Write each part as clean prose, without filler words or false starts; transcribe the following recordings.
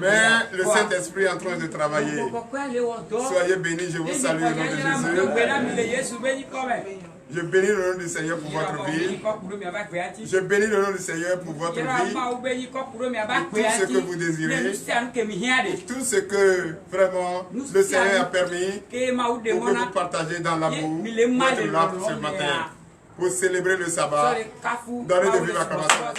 Mais le Saint-Esprit est en train de travailler. Soyez bénis, je vous salue au nom de Jésus. Je bénis le nom du Seigneur pour votre vie. Je bénis le nom du Seigneur pour votre vie. Pour tout ce que vous désirez. Pour tout ce que vraiment le Seigneur a permis pour que vous partagez dans l'amour. Pour être là ce matin. Pour célébrer le sabbat. Donnez de vives acclamations.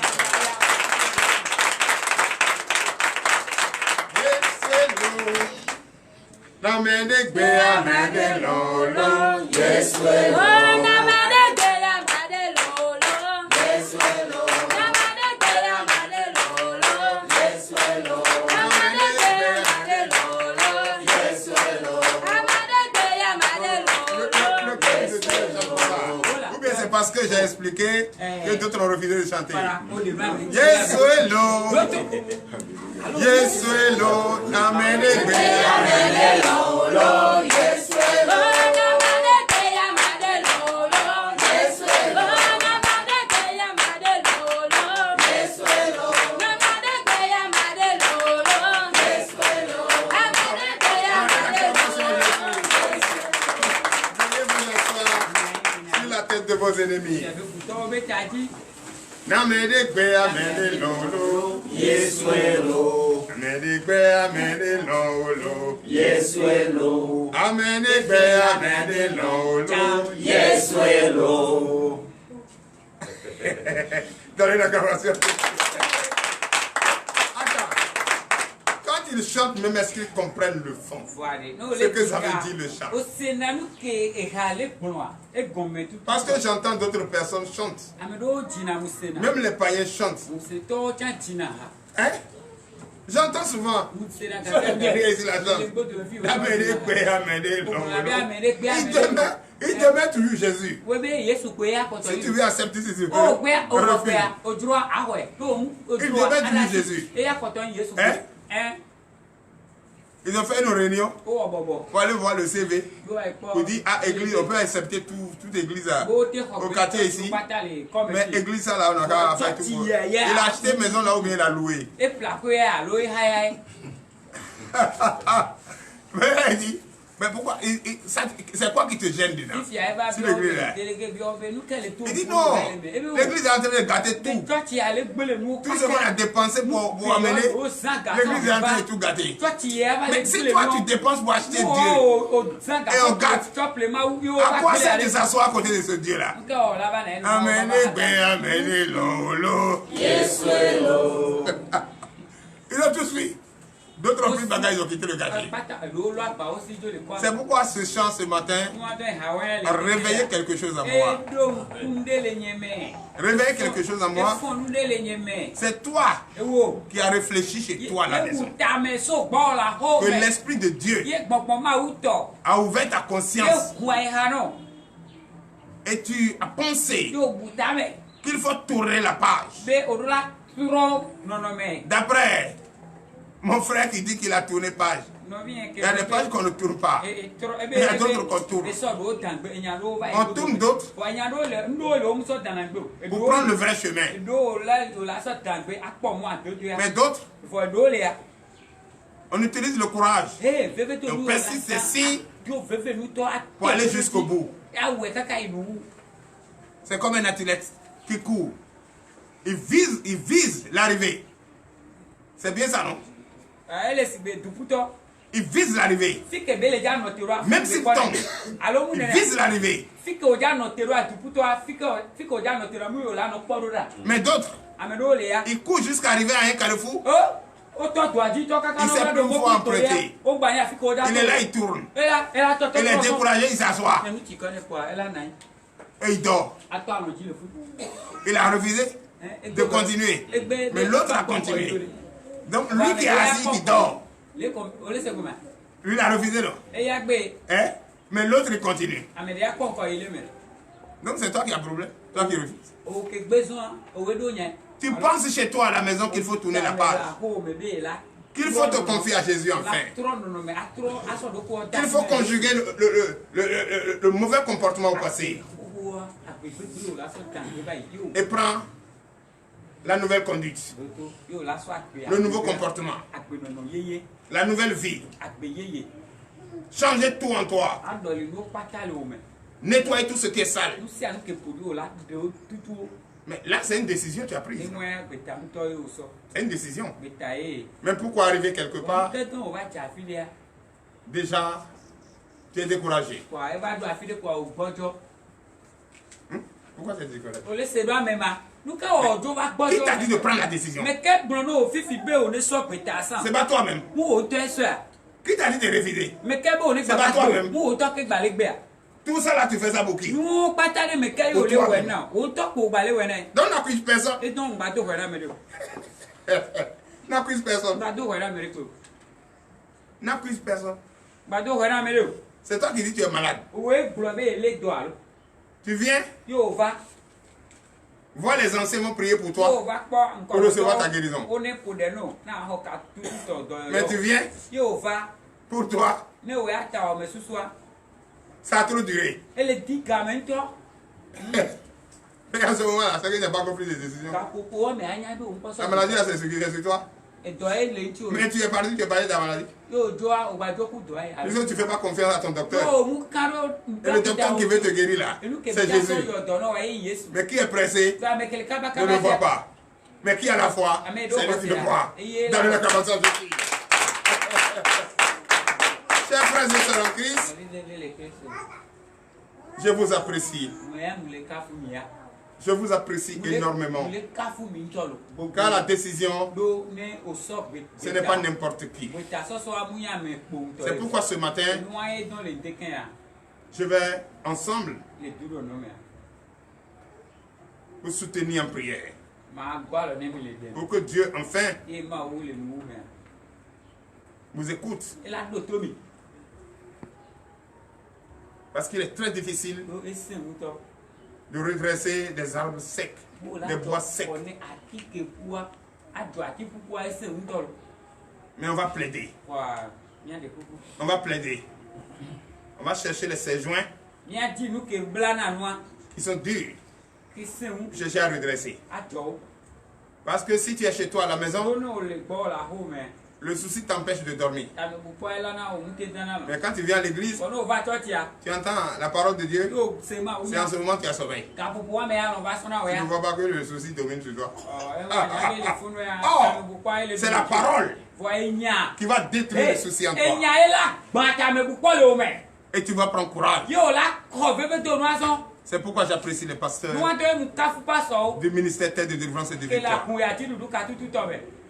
La main de Béa, main de Lolo, yes, well, oh, la main de Béa, main de Lolo, yes, well, oh, la main de Béa, main de Lolo, yes, well, oh, la main de Béa, main de Lolo, yes, well, oh, la main de Béa, main de Lolo, yes, well, oh. Ou bien c'est parce que j'ai expliqué que d'autres ont refusé de chanter. Yes, well, oh. Yesu elo na menegbe lolo Yesu elo na menegbe ya madelolo Yesu elo na menegbe ya madelolo Yesu elo na menegbe ya madelolo Yesu elo na menegbe ya madelolo. Sur la tête de vos ennemis. Na menegbe ya madelolo Yesu elo. Amenigbe amenilolo. Yesu elo. Amenigbe amenilolo. Yesu elo. Donnez l'acclamation. Quand ils chantent, même est-ce qu'ils comprennent le fond? Ce que ça veut dire le chant. Parce que j'entends d'autres personnes chanter. Même les païens chantent. Hein? J'entends souvent. Il te met toujours Jésus. Si tu veux accepter ce que tu veux, refuse. Il te met toujours Jésus. Hein? Ils ont fait une réunion pour aller voir le CV. Pour dire à église, on peut accepter toute église au quartier ici. Mais église ça là, on a qu'à faire tout. Il a acheté maison là ou bien il a loué. Mais il dit, Mais pourquoi? C'est quoi qui te gêne dedans? Si l'église est là. Il dit non. L'église est en train de gâter tout. Tout ce qu'on a dépensé pour amener, l'église est en train de tout gâter. Mais si toi tu dépenses pour acheter Dieu et on gâte, à quoi sert de s'asseoir à côté de ce Dieu-là? Amenez lolo. Ils ont tous fui. D'autres ont pris bagage, ils ont quitté le quartier. C'est pourquoi ce chant ce matin a réveillé quelque chose en moi. Réveiller quelque chose en moi. C'est toi qui as réfléchi chez toi à la maison. Que l'Esprit de Dieu a ouvert ta conscience. Et tu as pensé qu'il faut tourner la page. D'après mon frère qui dit qu'il a tourné page. Il y a des pages qu'on ne tourne pas. Il y a d'autres qu'on tourne. On tourne d'autres pour prendre le vrai chemin. Mais d'autres, on utilise le courage. On persiste ici pour aller jusqu'au bout. C'est comme un athlète qui court. Il vise l'arrivée. C'est bien ça, non? Il vise l'arrivée. Même s'il tombe, il vise l'arrivée. Mais d'autres, ils courent jusqu'à arriver à un carrefour. Il sait plus où il faut emprunter. Il est là, il tourne. Il est découragé, il s'assoit. Et il dort. Il a refusé de continuer. Mais l'autre a continué. Donc lui qui est assis, qui dort. Lui, il a refusé, non? Hein? Mais l'autre, il continue. Donc c'est toi qui as problème. Toi qui refuses. Tu penses chez toi à la maison qu'il faut tourner la page. Qu'il faut te confier à Jésus enfin. Qu'il faut conjuguer le mauvais comportement au passé. Et prends la nouvelle conduite, le nouveau comportement, la nouvelle vie. Changez tout en toi. Nettoyer tout ce qui est sale. Mais là, c'est une décision que tu as prise. C'est une décision. Mais pourquoi arriver quelque part? Déjà, tu es découragé. Pourquoi tu es découragé? Qui t'a dit de prendre la décision? C'est pas toi-même. Qui t'a dit de refuser? C'est pas toi-même. Tout ça là, tu fais ça pour qui? Pour toi-même. Donc n'accuse personne. N'accuse personne. N'accuse personne. C'est toi qui dis que tu es malade. Tu viens? Vois les anciens vont prier pour toi pour recevoir ta guérison. Mais tu viens pour toi. Ça a trop duré. Mais à ce moment-là, c'est que tu n'as pas compris les décisions. La maladie, c'est sur toi. Mais tu es parti, tu es parlé de ta maladie. Tu ne fais pas confiance à ton docteur. Et le docteur qui veut te guérir là, c'est Jésus. Mais qui est pressé ne le voit pas. Mais qui a la foi, c'est lui qui le croit. Dans l'acclamation de Jésus. Chers frères et sœurs en Christ, je vous apprécie. Je vous apprécie énormément. Car la décision, ce n'est pas n'importe qui. C'est pourquoi ce matin, je vais ensemble vous soutenir en prière. Pour que Dieu, enfin, vous écoute. Parce qu'il est très difficile de redresser des arbres secs, des bois secs. Mais on va plaider. On va plaider. On va chercher les 16 joints qui sont durs. Chercher à redresser. Parce que si tu es chez toi à la maison, Le souci t'empêche de dormir. Mais quand tu viens à l'église, tu entends la parole de Dieu. C'est en ce moment que tu as sommeil. Tu ne vois pas que le souci domine sur toi. C'est la parole qui va détruire le souci en toi. Et tu vas prendre courage. C'est pourquoi j'apprécie les pasteurs du ministère Terre de délivrance et de victoire.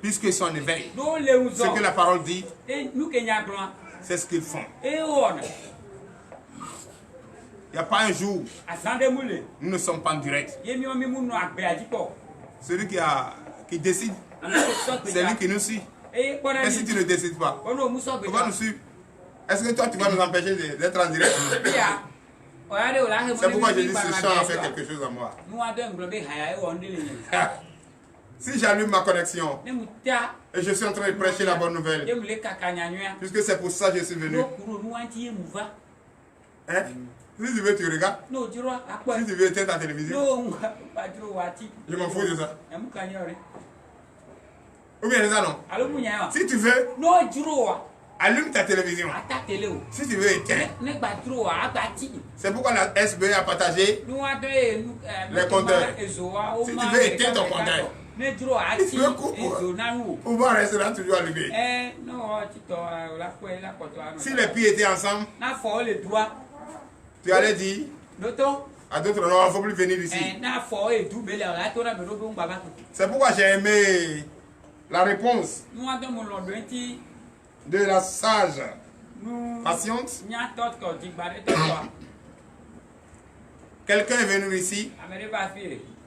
Puisqu'ils sont en éveil. Ce que la parole dit, c'est ce qu'ils font. Il n'y a pas un jour nous ne sommes pas en direct. Celui qui décide, c'est lui qui nous suit. Et si tu ne décides pas, comment nous suivre? Est-ce que toi tu vas nous empêcher d'être en direct? C'est pourquoi je dis ce chant a fait quelque chose à moi. Si j'allume ma connexion et je suis en train de prêcher la bonne nouvelle, puisque c'est pour ça que je suis venu. Hein? Si tu veux, tu regardes. Si tu veux, éteins ta télévision. Je m'en fous de ça. Ou bien c'est ça non? Si tu veux, allume ta télévision. Si tu veux, éteins. C'est pourquoi la SBA a partagé les compteurs. Si tu veux, éteins ton compteur. Si tu veux couper, ou va rester là toujours allumé. Si les pieds étaient ensemble, tu allais dire à d'autres non, il ne faut plus venir ici. C'est pourquoi j'ai aimé la réponse de la sage patiente. Quelqu'un est venu ici.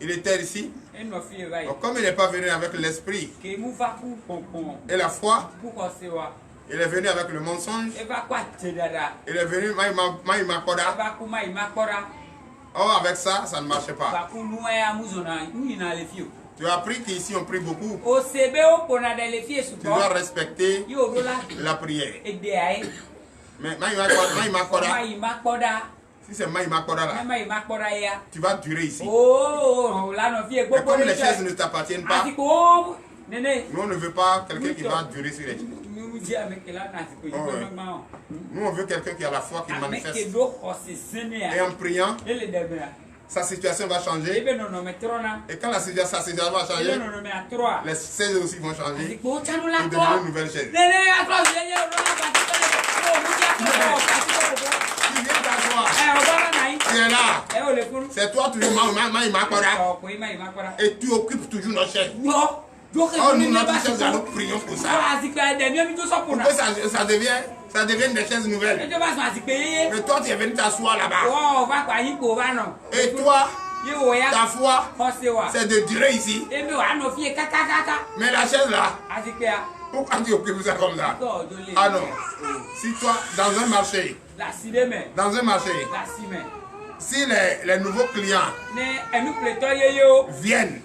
Il était ici. Donc, comme il n'est pas venu avec l'esprit et la foi, il est venu avec le mensonge. Il est venu Maïmakoda. Oh, avec ça, ça ne marchait pas. Tu as appris qu'ici on prie beaucoup. Tu dois respecter la prière. Mais Maïmakoda, si c'est Maïmakoda là, tu vas durer ici. Et comme les chaises ne t'appartiennent pas, nous on ne veut pas quelqu'un qui va durer sur les chaises. Nous on veut quelqu'un qui a la foi, qui manifeste. Et en priant, sa situation va changer. Et quand sa situation va changer, les chaises aussi vont changer. Pour devenir une nouvelle chaise. Tu viens t'asseoir. Tu es là. C'est toi toujours et tu occupes toujours nos chaises. Oh, nous, notre chaise, nous prions pour ça. Pour que ça devienne des chaises nouvelles. Mais toi, tu es venu t'asseoir là-bas. Et toi, ta foi, c'est de durer ici. Mais la chaise là, pourquoi tu occupes ça comme ça? Ah non. Si toi, dans un marché, si les nouveaux clients viennent,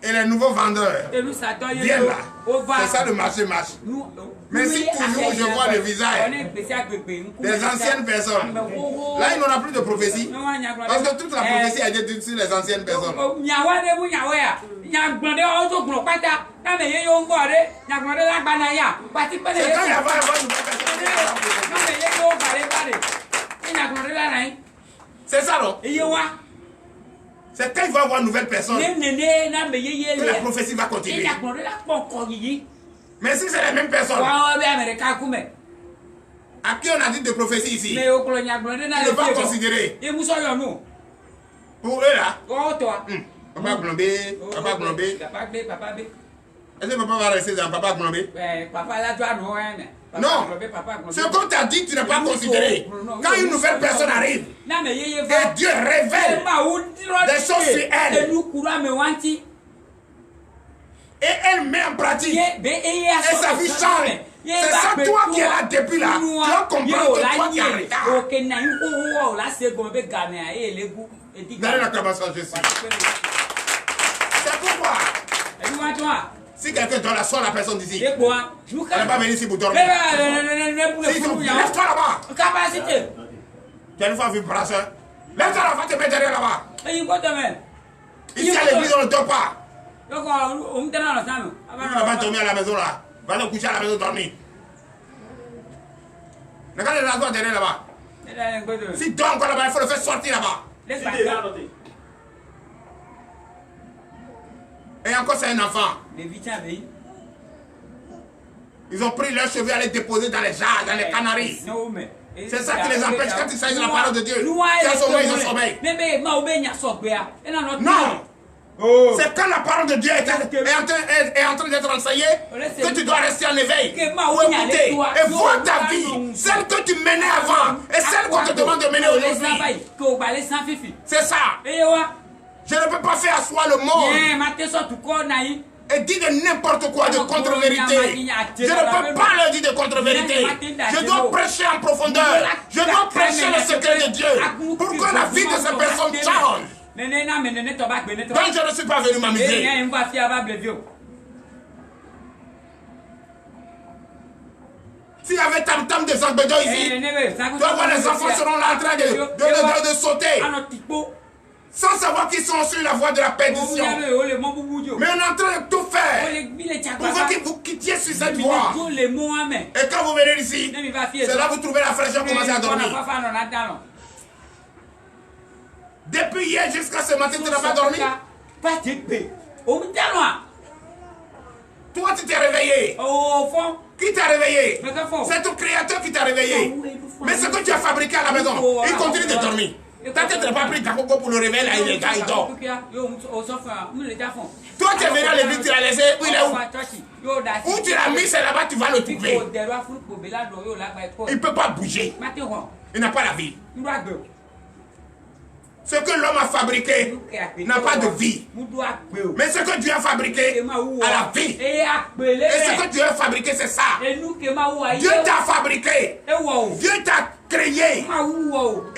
et les nouveaux vendeurs viennent là, c'est ça le marché marche. Mais si toujours je vois le visage des anciennes personnes, là il n'y en a plus de prophétie. Parce que toute la prophétie a été sur les anciennes personnes. C'est quand il y avait c'est ça non? C'est quand il va avoir une nouvelle personne que la prophétie va continuer. Mais si c'est la même personne, à qui on a dit de prophétie ici, il ne va considérer. Pour eux là, Papa Globé. Est-ce que papa va rester dans Papa Globé? Non, ce qu'on t'a dit, tu n'as pas considéré. Quand une nouvelle personne arrive, et Dieu révèle des choses sur elle, et elle met en pratique, et sa vie change. C'est ça toi qui es là depuis là. Tu vas comprendre que toi qui es en retard. Dans l'acclamation, je suis. C'est pourquoi. Si quelqu'un doit la soir la personne d'ici, elle ne va pas venir ici pour dormir. Lève-toi là-bas. Quelle fois vu brasseur? Lève-toi là-bas, te mettre derrière là-bas. Ici à l'église, on ne dort pas. On ne va pas dormir à la maison là. Va te coucher à la maison dormir. Regarde le rasoir derrière là-bas. Si dort encore là-bas, il faut le faire sortir là-bas. Et encore c'est un enfant. Ils ont pris leurs cheveux à les déposer dans les jarres, dans les canaries. C'est ça qui les empêche quand il s'agit de la parole de Dieu. Ils ont sommeil. Non. C'est quand la parole de Dieu est en train d'être enseignée que tu dois rester en éveil ou écouter et voir ta vie, celle que tu menais avant et celle qu'on te demande de mener aujourd'hui. C'est ça. Je ne peux pas faire asseoir le monde et dire de n'importe quoi de contre-vérité. Je ne peux pas leur dire de contre-vérité. Je dois prêcher en profondeur. Je dois prêcher le secret de Dieu pour que la vie de ces personnes change. Donc je ne suis pas venu m'amuser. S'il y avait tam-tam de Zambédo ici, tu vas voir les enfants seront là en train de sauter. Sans savoir qu'ils sont sur la voie de la perdition. Mais on est en train de tout faire pour que vous quittiez sur cette voie. Et quand vous venez ici, c'est là que vous trouvez la fraîcheur commencer à dormir. Depuis hier jusqu'à ce matin, tu n'as pas dormi. Toi, tu t'es réveillé. Qui t'a réveillé? C'est ton créateur qui t'a réveillé. Mais ce que tu as fabriqué à la maison, il continue de dormir. T'as peut-être pas pris ta coco pour le réveil, là, il est gars, il dort. Toi, tu es venu à l'église, tu l'as laissé, où il est où? Où tu l'as mis, c'est là-bas, tu vas le trouver. Il ne peut pas bouger. Il n'a pas la vie. Ce que l'homme a fabriqué n'a pas de vie. Mais ce que Dieu a fabriqué a la vie. Et ce que Dieu a fabriqué, c'est ça. Dieu t'a fabriqué. Dieu t'a créé.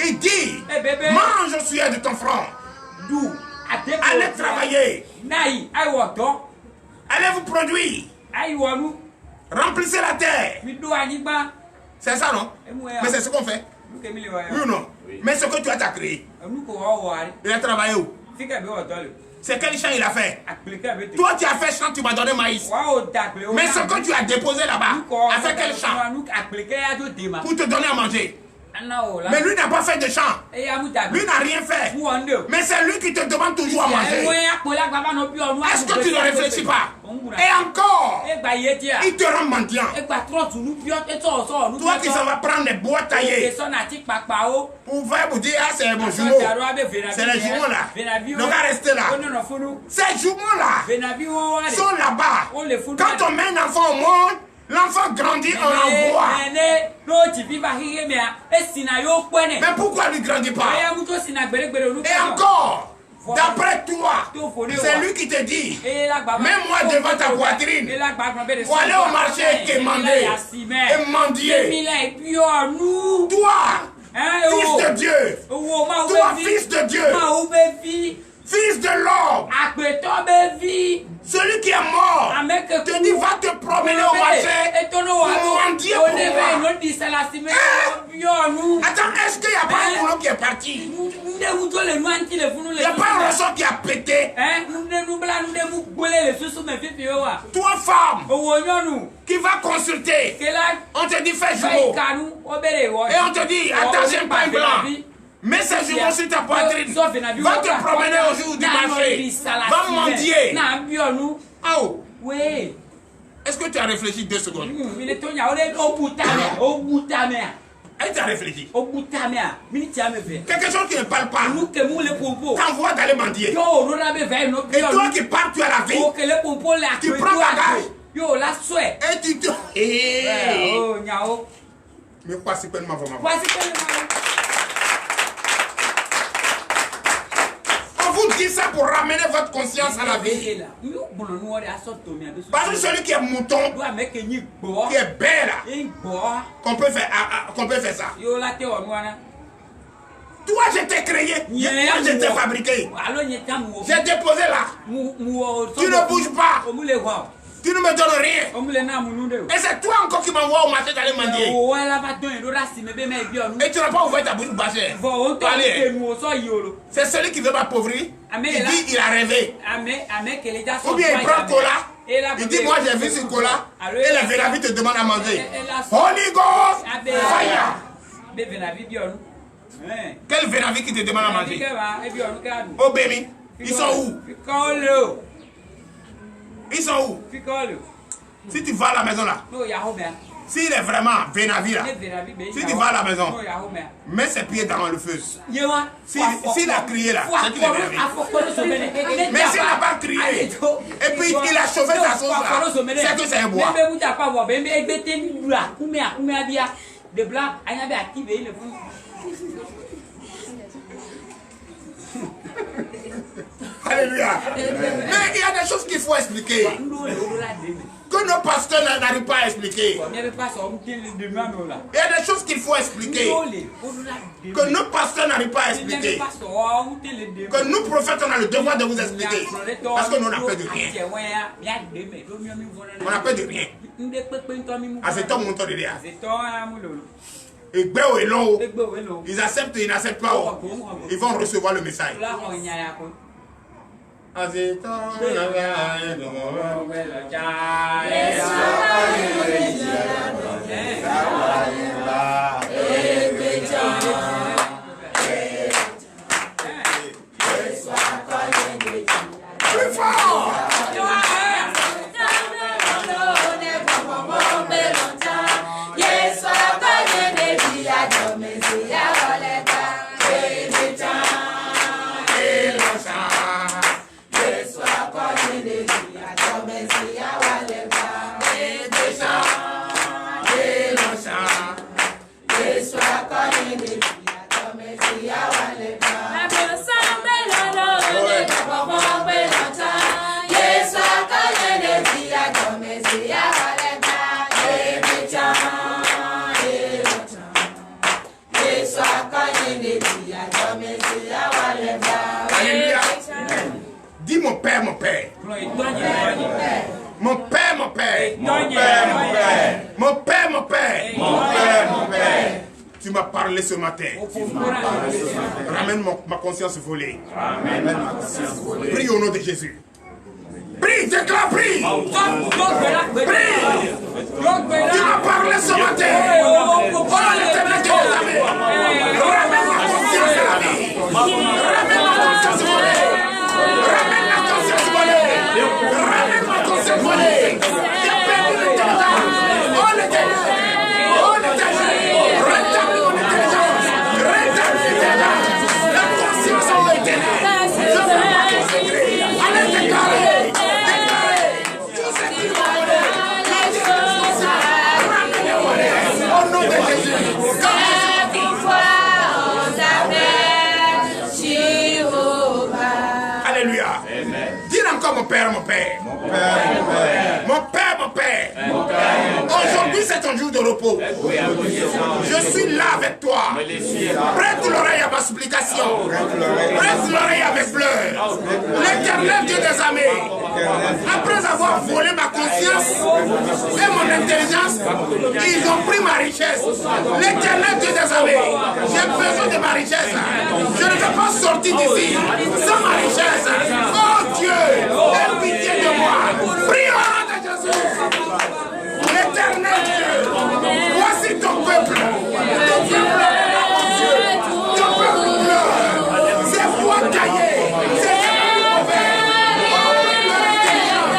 Il dit, mange au sujet de ton front. Allez travailler. Allez vous produire. Remplissez la terre. C'est ça, non? Mais c'est ce qu'on fait. Oui ou non? Mais ce que tu as créé, il a travaillé où? C'est quel champ il a fait? Toi tu as fait champ, tu m'as donné maïs. Mais ce que tu as déposé là-bas, a fait quel champ? Pour te donner à manger. Mais lui n'a pas fait de champ. Lui n'a rien fait. Mais c'est lui qui te demande toujours à manger. Est-ce que tu ne réfléchis pas? Et encore, il te rend mendiant. Toi qui s'en vas prendre des bois taillés pour faire vous dire, ah c'est mon jumeau. C'est les jumeaux là. Ne va rester là. Ces jumeaux là sont là-bas. Quand on met un enfant au monde, l'enfant grandit, on l'envoie. Mais pourquoi lui grandit pas? Et encore, d'après toi, c'est lui qui te dit, mets-moi devant ta poitrine pour aller au marché et quémander et mendier. Toi, fils de Dieu, toi, fils de Dieu, fils de l'homme, celui qui est mort, te dit va te promener au marché pour mendier pour moi. Attends, est-ce qu'il n'y a pas un boulot qui est parti? Il n'y a pas un ressort qui a pété? Toi, femme, qui va consulter, on te dit fais jumeau. Et on te dit, attends, j'aime pas un blanc. Mets ces jumeaux sur ta poitrine. Va te promener au jour du marché. Va mendier. Oh. Est-ce que tu as réfléchi 2 secondes? Elle t'a réfléchi. Quelque chose qui ne parle pas t'envoie d'aller mendier. Et toi qui pars, tu as la vie. Tu prends bagage. Et tu te... Mais pas si pleinement vraiment. On vous dit ça pour ramener votre conscience à la vie. Parce que celui qui est mouton, qui est bête là, qu'on peut faire ça. Toi, je t'ai créé, moi je t'ai fabriqué. J'ai déposé là. Tu ne bouges pas. Tu ne me donnes rien. Et c'est toi encore qui m'envoie au marché d'aller mendier. Et tu n'as pas ouvert ta bouche bâchée. C'est celui qui veut m'appauvrir. Il dit il a rêvé. Ou bien il prend cola. Il dit, moi j'ai vu ce cola et la Vénavi te demande à manger. Holy Ghost, fire. Quel Vénavi qui te demande à manger? Oh Bémi, ils sont où? Ils sont où? Si tu vas à la maison là, s'il est vraiment Vénavi là, si tu vas à la maison, mets ses pieds dans le feu. S'il a crié là, c'est qu'il est Vénavi. Mais s'il n'a pas crié, et puis il a chauffé sa sauce là, c'est que c'est un bois. Alléluia. Mais il y a des choses qu'il faut expliquer. Que nos pasteurs n'arrivent pas à expliquer. Il y a des choses qu'il faut expliquer. Que nos pasteurs n'arrivent pas à expliquer. Que nous prophètes, on a le devoir de vous expliquer. Parce que nous, on n'a peur de rien. On n'a peur de rien. À cet homme, on t'en dit. Et Béo et l'eau, ils acceptent et ils n'acceptent pas. Ils vont recevoir le message. Plus fort! Dis mon père, mon père. Mon père, mon père. Mon père, mon père. Mon père, mon père. Mon père, mon père. Tu m'as parlé ce matin. Ramène ma conscience volée. Prie au nom de Jésus. Prie, déclare, prie. Prie. Tu m'as parlé ce matin. Oh, l'Éternel Dieu des armées. Ramène ma conscience à la vie. Ramène ma conscience volée. Ramène ma conscience volée. Ramène ma conscience volée. J'ai perdu l'éternel. Oh l'éternel. Oh l'éternel. Rétablis mon intelligence. Rétablis l'éternel. La conscience en l'éternel. Je veux me consacrer. Allez déclarer. Déclarer. Tout ce qui m'a volé. Ramène-le. Au nom de Jésus. Alléluia. Dis encore mon père, mon père. Mon père, mon père. Mon père, mon père. Aujourd'hui c'est un jour de repos. Je suis là avec toi. Prête l'oreille à ma supplication. Prête l'oreille à mes pleurs. L'Éternel Dieu des armées, après avoir volé ma conscience et mon intelligence, ils ont pris ma richesse. L'Éternel Dieu des armées, j'ai besoin de ma richesse. Je ne vais pas sortir d'ici sans ma richesse. Oh Dieu, aie pitié de moi. Prie au nom de Jésus. L'Éternel Dieu, voici ton peuple. Ton peuple, mon Dieu. Ton peuple pleure. C'est foi taillée. C'est mauvais. Prenez leur intelligence.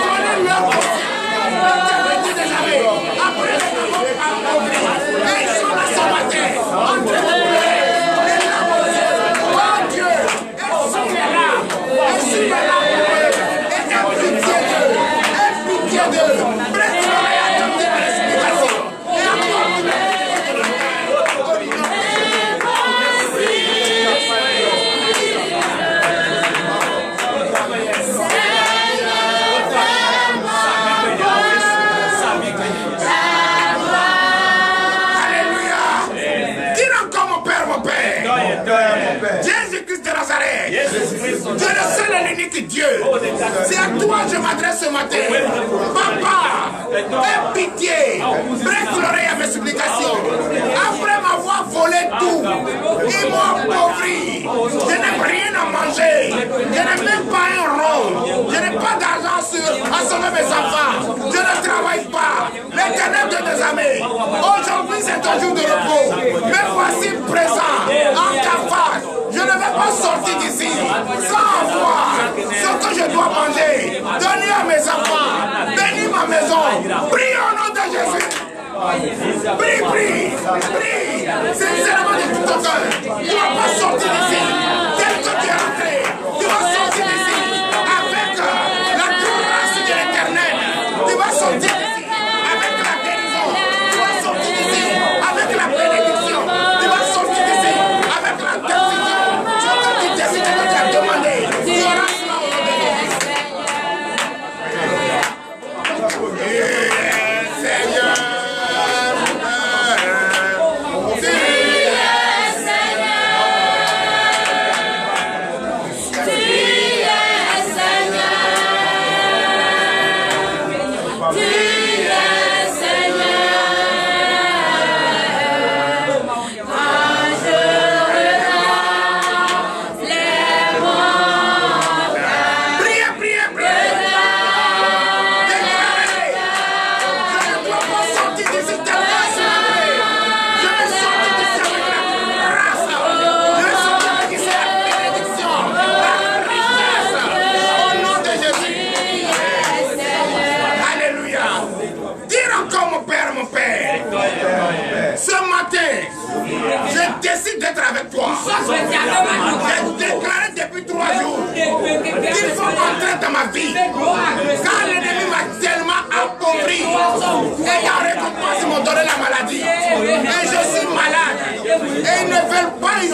Prenez leur conscience. L'Éternel Dieu des armées, après les appauvris. Et ils sont là ce matin. Entrez-vous. Jésus-Christ de Nazareth, tu es le seul et l'unique Dieu. C'est à toi que je m'adresse ce matin. Papa, aie pitié, prête l'oreille à mes supplications. Après m'avoir volé tout, ils m'ont appauvri. Je n'ai rien à manger. Je n'ai même pas un rond. Je n'ai pas d'argent à son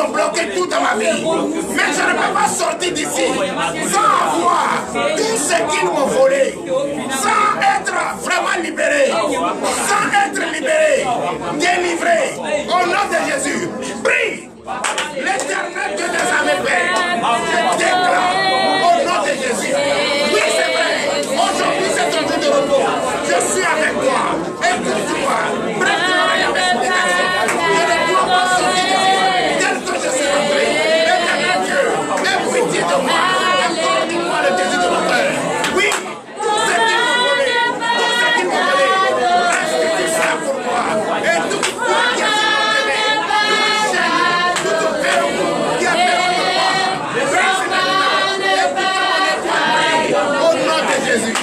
ont bloqué tout dans ma vie. Mais je ne peux pas sortir d'ici sans avoir tout ce qu'ils m'ont volé, sans être vraiment libéré, sans être libéré, délivré. Au nom de Jésus, prie. L'Éternel Dieu des armées Père, je déclare au nom de Jésus. Oui, c'est vrai. Aujourd'hui, c'est ton jour de repos. Je suis avec toi. Écoute-moi. Prête-toi à mes explications. Je ne dois pas sortir d'ici tel que je suis rentré. Éternel Dieu, aie pitié de moi. Accorde-moi le désir de mon cœur. Oui, tout ce qu'il me volait, tout ce qu'il me volait, restitue ça pour moi. Et tout qui a Jésus.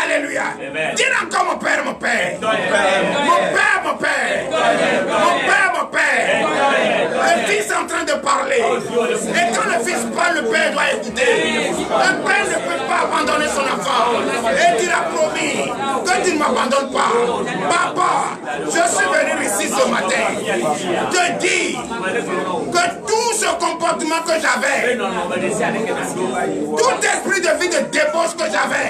Alléluia. Dis encore mon Père, mon Père. Mon Père, mon Père. Mon Père, mon Père. Le Fils est en train de parler. Et quand le Fils parle, le Père doit écouter. Le Père ne peut pas abandonner son enfant. Et il a promis que tu ne m'abandonnes pas. Papa, je suis venu ici ce matin te dire que tout ce comportement que j'avais, tout esprit de vie de débauche que j'avais,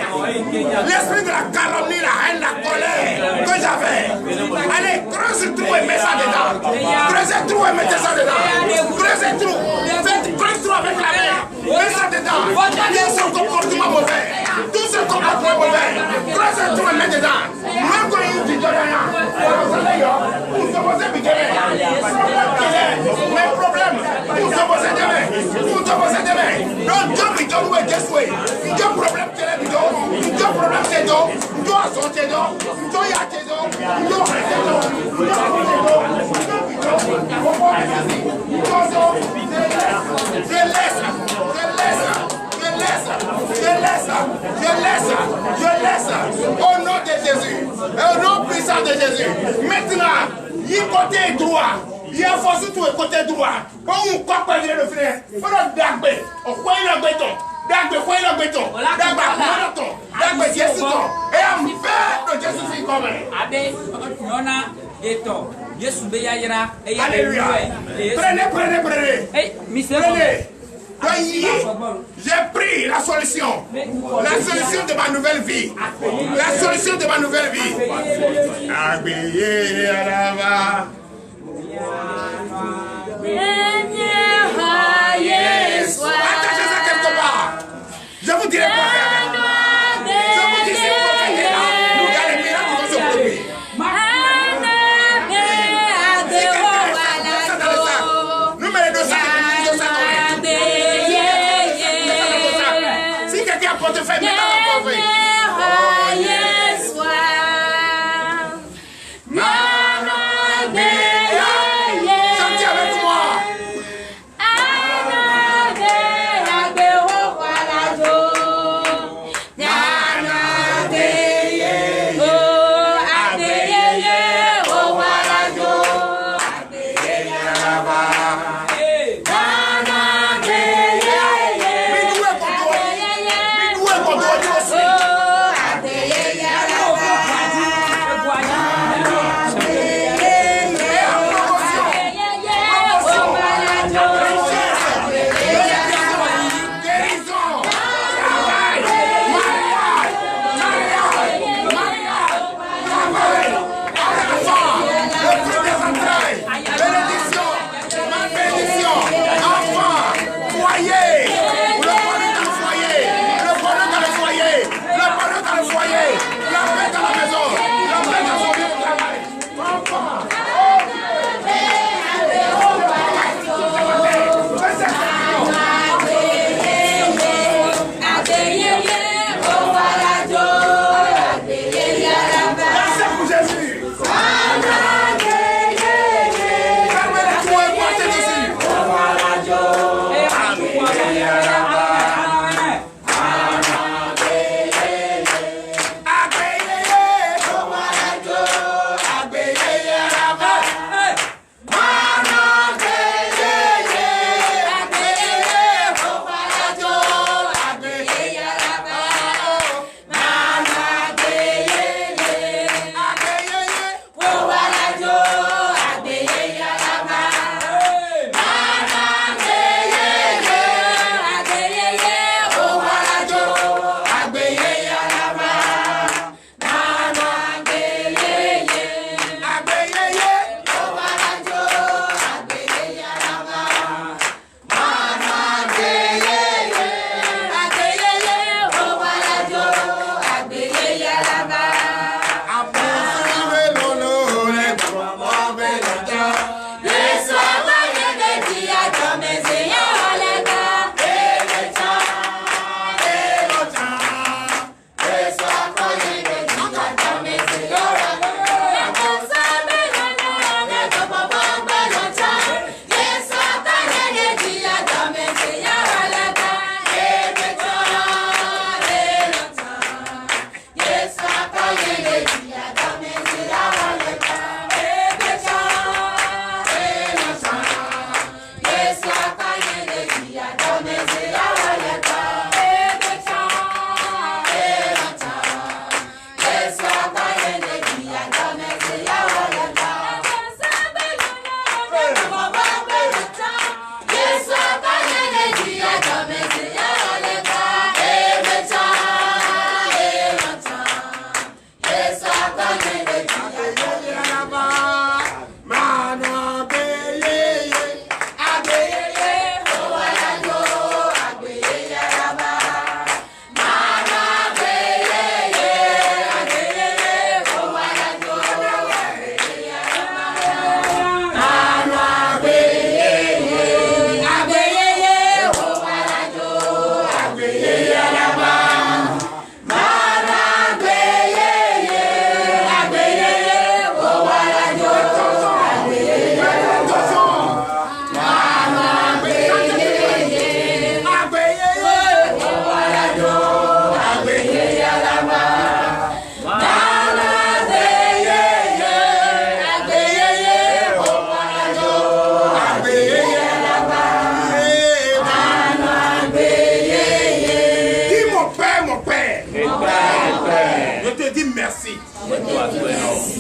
l'esprit de la calomnie, la haine, la colère que j'avais, allez, creuse le trou et mets ça dedans. Creuse le trou et mettez ça dedans. Creuse le trou. Creuse le trou avec la main. Mets ça dedans. Tout ce comportement mauvais. Tout ce comportement mauvais. Creuse le trou et mets dedans. Moi, quand il dit rien, vous supposez que mes problèmes, vous supposez demain. Vous supposez demain. Non, Dieu me donne où est this way. Dieu problème que les bidons. Dieu problème que dos. Dieu a son tédon. Dieu a tédon. Dieu a tédon. Dieu a je laisse au nom de Jésus, au nom puissant de Jésus. Maintenant, il y a côté droit, il y a force tout le côté droit. On croit pas le frère, on a d'agbe, on croit le béton. D'agbe, quoi le béton, d'agbe, marathon, d'agbe, Jésus, et en fait de Jésus comme alléluia. Prenez. J'ai pris la solution de ma nouvelle vie. La solution de ma nouvelle vie. Attachez ça quelque part. Je vous dirai quoi faire. Je vous dis c'est quoi faire là. Il y a les miracles qui vont se produire. Si quelqu'un a portefeuille, mettez dans le portefeuille.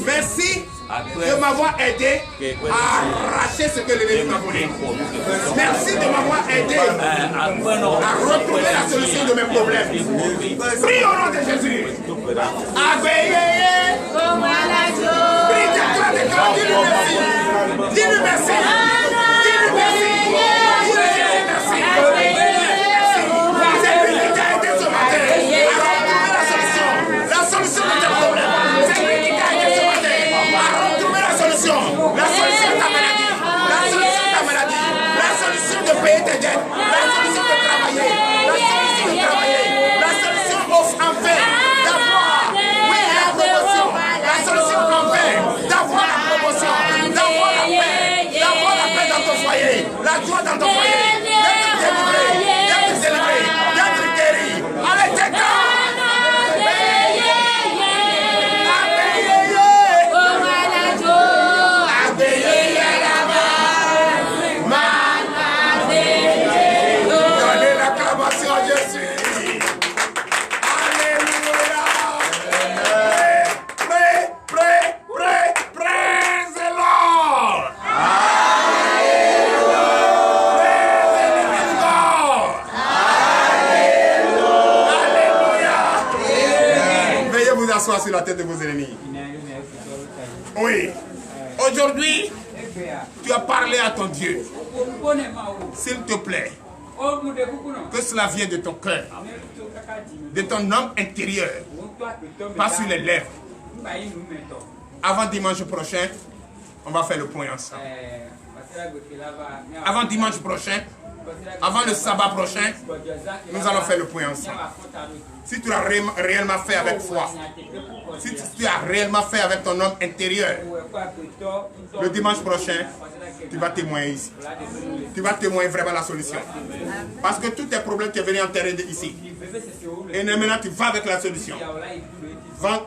Merci de m'avoir aidé à arracher ce que l'ennemi m'a volé. Merci de m'avoir aidé à retrouver la solution de mes problèmes. Prie au nom de Jésus. Prie de toi, dis-lui merci. Dis-lui merci. Dis-lui merci. Dis-lui merci. C'est lui qui t'a aidé ce matin à retrouver la solution. La solution de tes problèmes. C'est lui qui t'a aidé ce matin à retrouver la solution. La solution de ta maladie. La solution de ta maladie. La solution de payer tes dettes. La solution de travailler. La solution de travailler. La solution enfin d'avoir, oui, la promotion. La solution enfin d'avoir la promotion. D'avoir la paix. D'avoir la paix dans ton foyer. La joie dans ton foyer. D'être délivré. D'être délivré. D'être guéri. Allez, t'es sur la tête de vos ennemis. Oui. Aujourd'hui, tu as parlé à ton Dieu. S'il te plaît, que cela vienne de ton cœur, de ton homme intérieur, pas sur les lèvres. Avant dimanche prochain, on va faire le point ensemble. Avant dimanche prochain, avant le sabbat prochain, nous allons faire le point ensemble. Si tu as réellement fait avec foi, si tu as réellement fait avec ton homme intérieur, le dimanche prochain, tu vas témoigner ici. Tu vas témoigner vraiment la solution. Parce que tous tes problèmes, tu es venu enterrer ici. Et maintenant, tu vas avec la solution.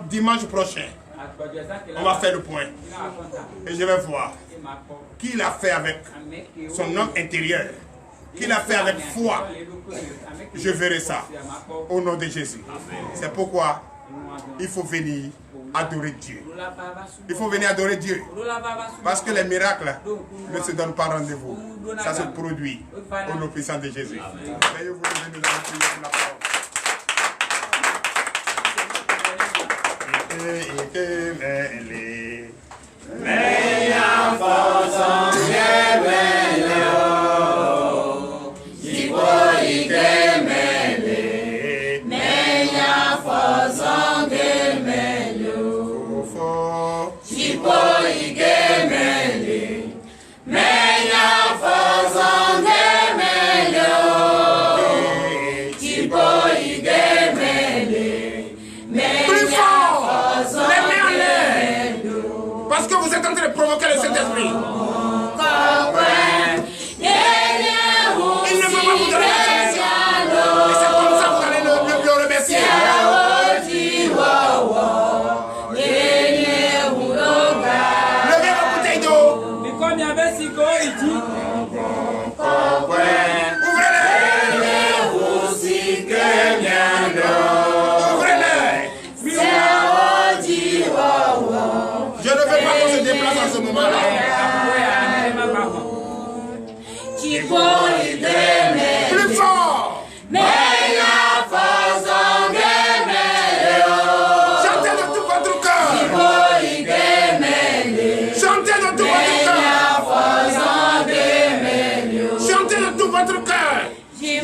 Dimanche prochain, on va faire le point. Et je vais voir qui l'a fait avec son homme intérieur. Qu'il a fait avec foi, je verrai ça au nom de Jésus. C'est pourquoi il faut venir adorer Dieu. Il faut venir adorer Dieu. Parce que les miracles ne se donnent pas rendez-vous. Ça se produit au nom puissant de Jésus. Veuillez vous lever, nous allons prier pour la parole. Parce que vous êtes en train de provoquer le Saint-Esprit. Il ne peut pas vous donner la solution. Et c'est comme ça que vous allez le remercier.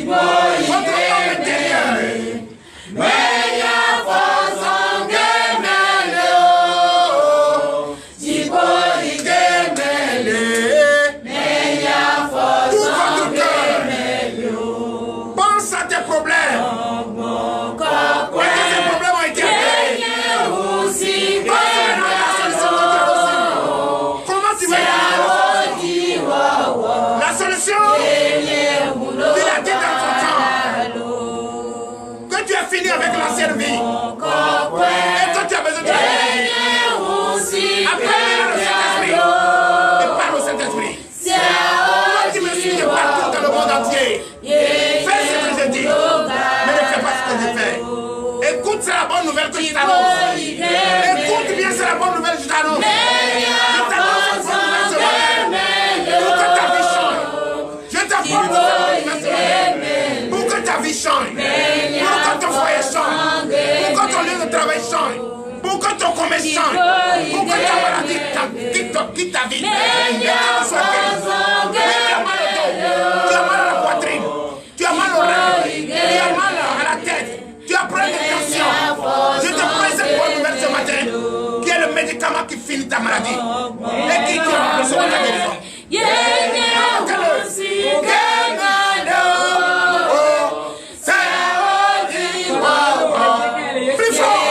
votre homme intérieur. Tout votre cœur. Pense à tes problèmes. Est-ce que ces problèmes ont été réglés? Comment tu vas y arriver? La solution, tu l'as dit dans ton temps. Que tu as fini avec l'ancienne vie. Et toi, tu as besoin de la vie. Appelle le Saint-Esprit. Et parle au Saint-Esprit. Toi qui me suis de partout dans le monde entier. Fais ce que je dis. Mais ne fais pas ce que je fais. Écoute, c'est la bonne nouvelle que je t'annonce. Écoute bien, c'est la bonne nouvelle que je t'annonce. Je t'annonce cette bonne nouvelle ce matin. Pour que ta vie change. Je t'apporte cette bonne nouvelle ce matin. Pour que ta vie change. Pour que ton foyer change. Pour que ton lieu de travail change. Pour que ton commerce change. Pour que ta maladie quitte ta vie. Et que tu sois guéri. Oui, tu as mal au dos. Tu as mal à la poitrine. Tu as mal au rein. Tu as mal à la tête. Tu as problème de tension. Je te prends cette bonne nouvelle ce matin, qui est le médicament qui finit ta maladie. Et qui te reçoit ta guérison. Plus fort.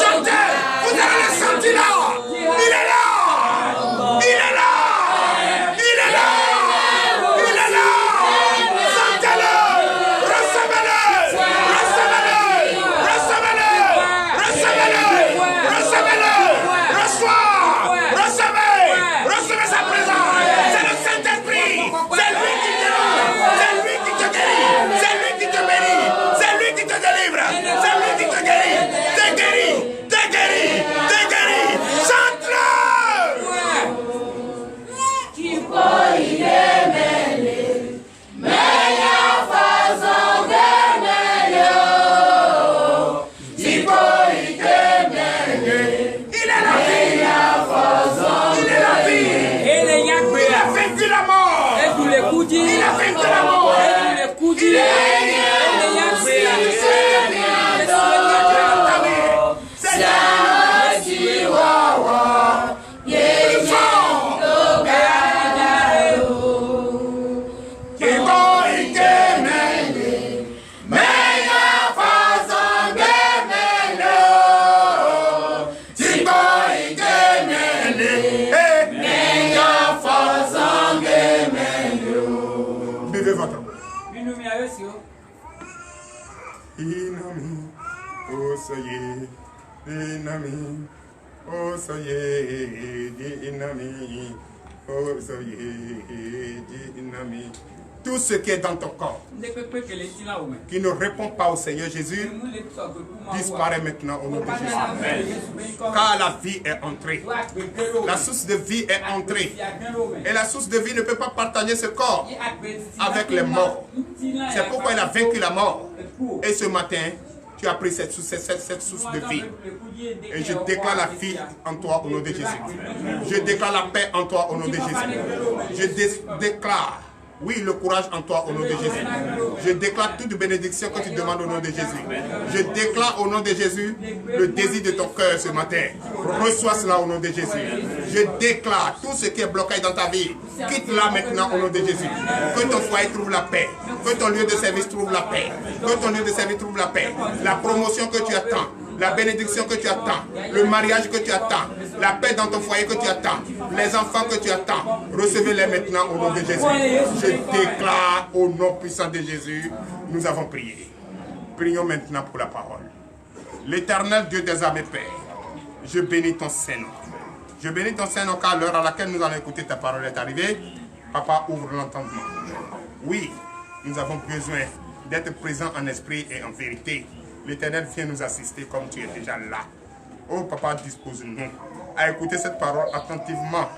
Chantez. Vous allez le sentir là. Il est là. Il est là. Il est là. Il est là. Sentez-le. Recevez-le. Recevez-le. Recevez-le. Recevez-le. Recevez-le. Reçois. Recevez. Recevez sa présence. C'est le Saint-Esprit. C'est lui qui te rend. C'est lui qui te guérit. C'est lui qui te bénit. C'est lui qui te délivre. C'est lui qui te guérit. T'es guéri. T'es guéri. T'es guéri. Chante-le. Il est la vie. Il est la vie. Il a vaincu la mort. Il a vaincu la mort. Il est buvez votre. Inami, oh soyez, inami, oh soyez, inami, oh soyez, inami. Tout ce qui est dans ton corps, qui ne répond pas au Seigneur Jésus, disparaît maintenant au nom de Jésus. Car la vie est entrée. La source de vie est entrée. Et la source de vie ne peut pas partager ce corps avec les morts. C'est pourquoi il a vaincu la mort. Et ce matin, tu as pris cette source de vie. Et je déclare la vie en toi au nom de Jésus. Je déclare la paix en toi au nom de Jésus. Je déclare, oui, le courage en toi au nom de Jésus. Je déclare toute bénédiction que tu demandes au nom de Jésus. Je déclare au nom de Jésus le désir de ton cœur ce matin. Reçois cela au nom de Jésus. Je déclare tout ce qui est bloqué dans ta vie. Quitte-la maintenant au nom de Jésus. Que ton foyer trouve la paix. Que ton lieu de service trouve la paix. Que ton lieu de service trouve la paix. La promotion que tu attends. La bénédiction que tu attends, le mariage que tu attends, la paix dans ton foyer que tu attends, les enfants que tu attends, recevez-les maintenant au nom de Jésus. Je déclare au nom puissant de Jésus, nous avons prié. Prions maintenant pour la parole. L'Éternel Dieu des armées Père, je bénis ton Saint-Nom. Je bénis ton Saint-Nom car l'heure à laquelle nous allons écouter ta parole est arrivée. Papa, ouvre l'entendement. Oui, nous avons besoin d'être présents en esprit et en vérité. L'Éternel vient nous assister comme tu es déjà là. Oh Papa, dispose-nous à écouter cette parole attentivement.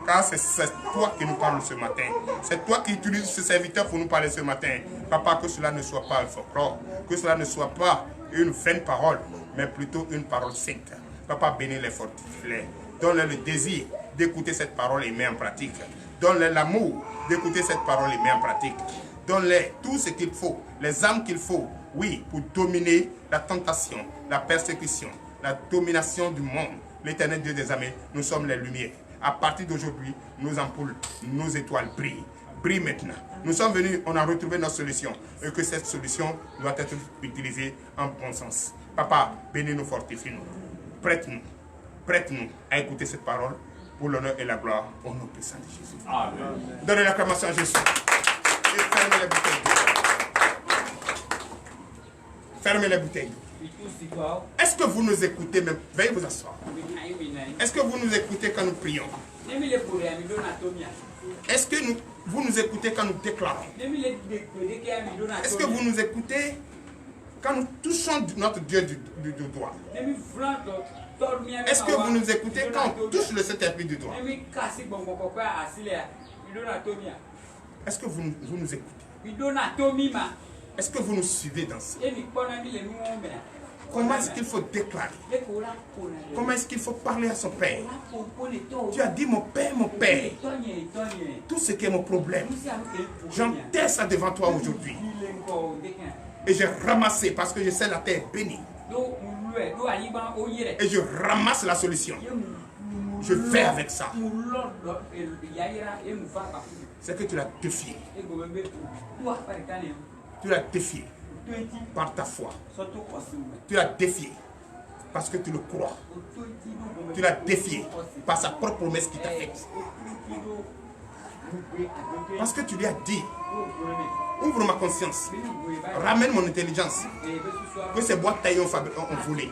Car c'est toi qui nous parles ce matin. C'est toi qui utilises ce serviteur pour nous parler ce matin. Papa, que cela ne soit pas un folklore. Que cela ne soit pas une vaine parole, mais plutôt une parole sainte. Papa, bénis les fortifie-les. Donne-leur le désir d'écouter cette parole et mets en pratique. Donne-leur l'amour d'écouter cette parole et mets en pratique. Donne-les tout ce qu'il faut, les armes qu'il faut, oui, pour dominer la tentation, la persécution, la domination du monde. L'Éternel Dieu des armées, nous sommes les lumières. À partir d'aujourd'hui, nos ampoules, nos étoiles brillent. Brillent maintenant. Nous sommes venus, on a retrouvé notre solution. Et que cette solution doit être utilisée en bon sens. Papa, bénis-nous, fortifie-nous. Prête-nous à écouter cette parole pour l'honneur et la gloire au nom puissant de Jésus. Amen. Donnez l'acclamation à Jésus. Et fermez les bouteilles d'eau. Fermez les bouteilles d'eau. Est-ce que vous nous écoutez même? Veuillez vous asseoir. Est-ce que vous nous écoutez quand nous prions? Est-ce que vous nous écoutez quand nous déclarons? Est-ce que vous nous écoutez quand nous touchons notre Dieu du doigt? Est-ce que vous nous écoutez quand on touche le Saint-Esprit du doigt? Est-ce que vous nous écoutez? Est-ce que vous nous suivez dans ça? Comment est-ce qu'il faut déclarer? Comment est-ce qu'il faut parler à son Père? Tu as dit mon Père, tout ce qui est mon problème, j'enterre ça devant toi aujourd'hui. Et j'ai ramassé parce que je sais la terre bénie. Et je ramasse la solution. Je vais avec ça. C'est que tu l'as défié. Tu l'as défié par ta foi. Tu l'as défié parce que tu le crois. Tu l'as défié par sa propre promesse qui t'a faite. Parce que tu lui as dit, ouvre ma conscience, ramène mon intelligence, que ces boîtes taillées ont volé,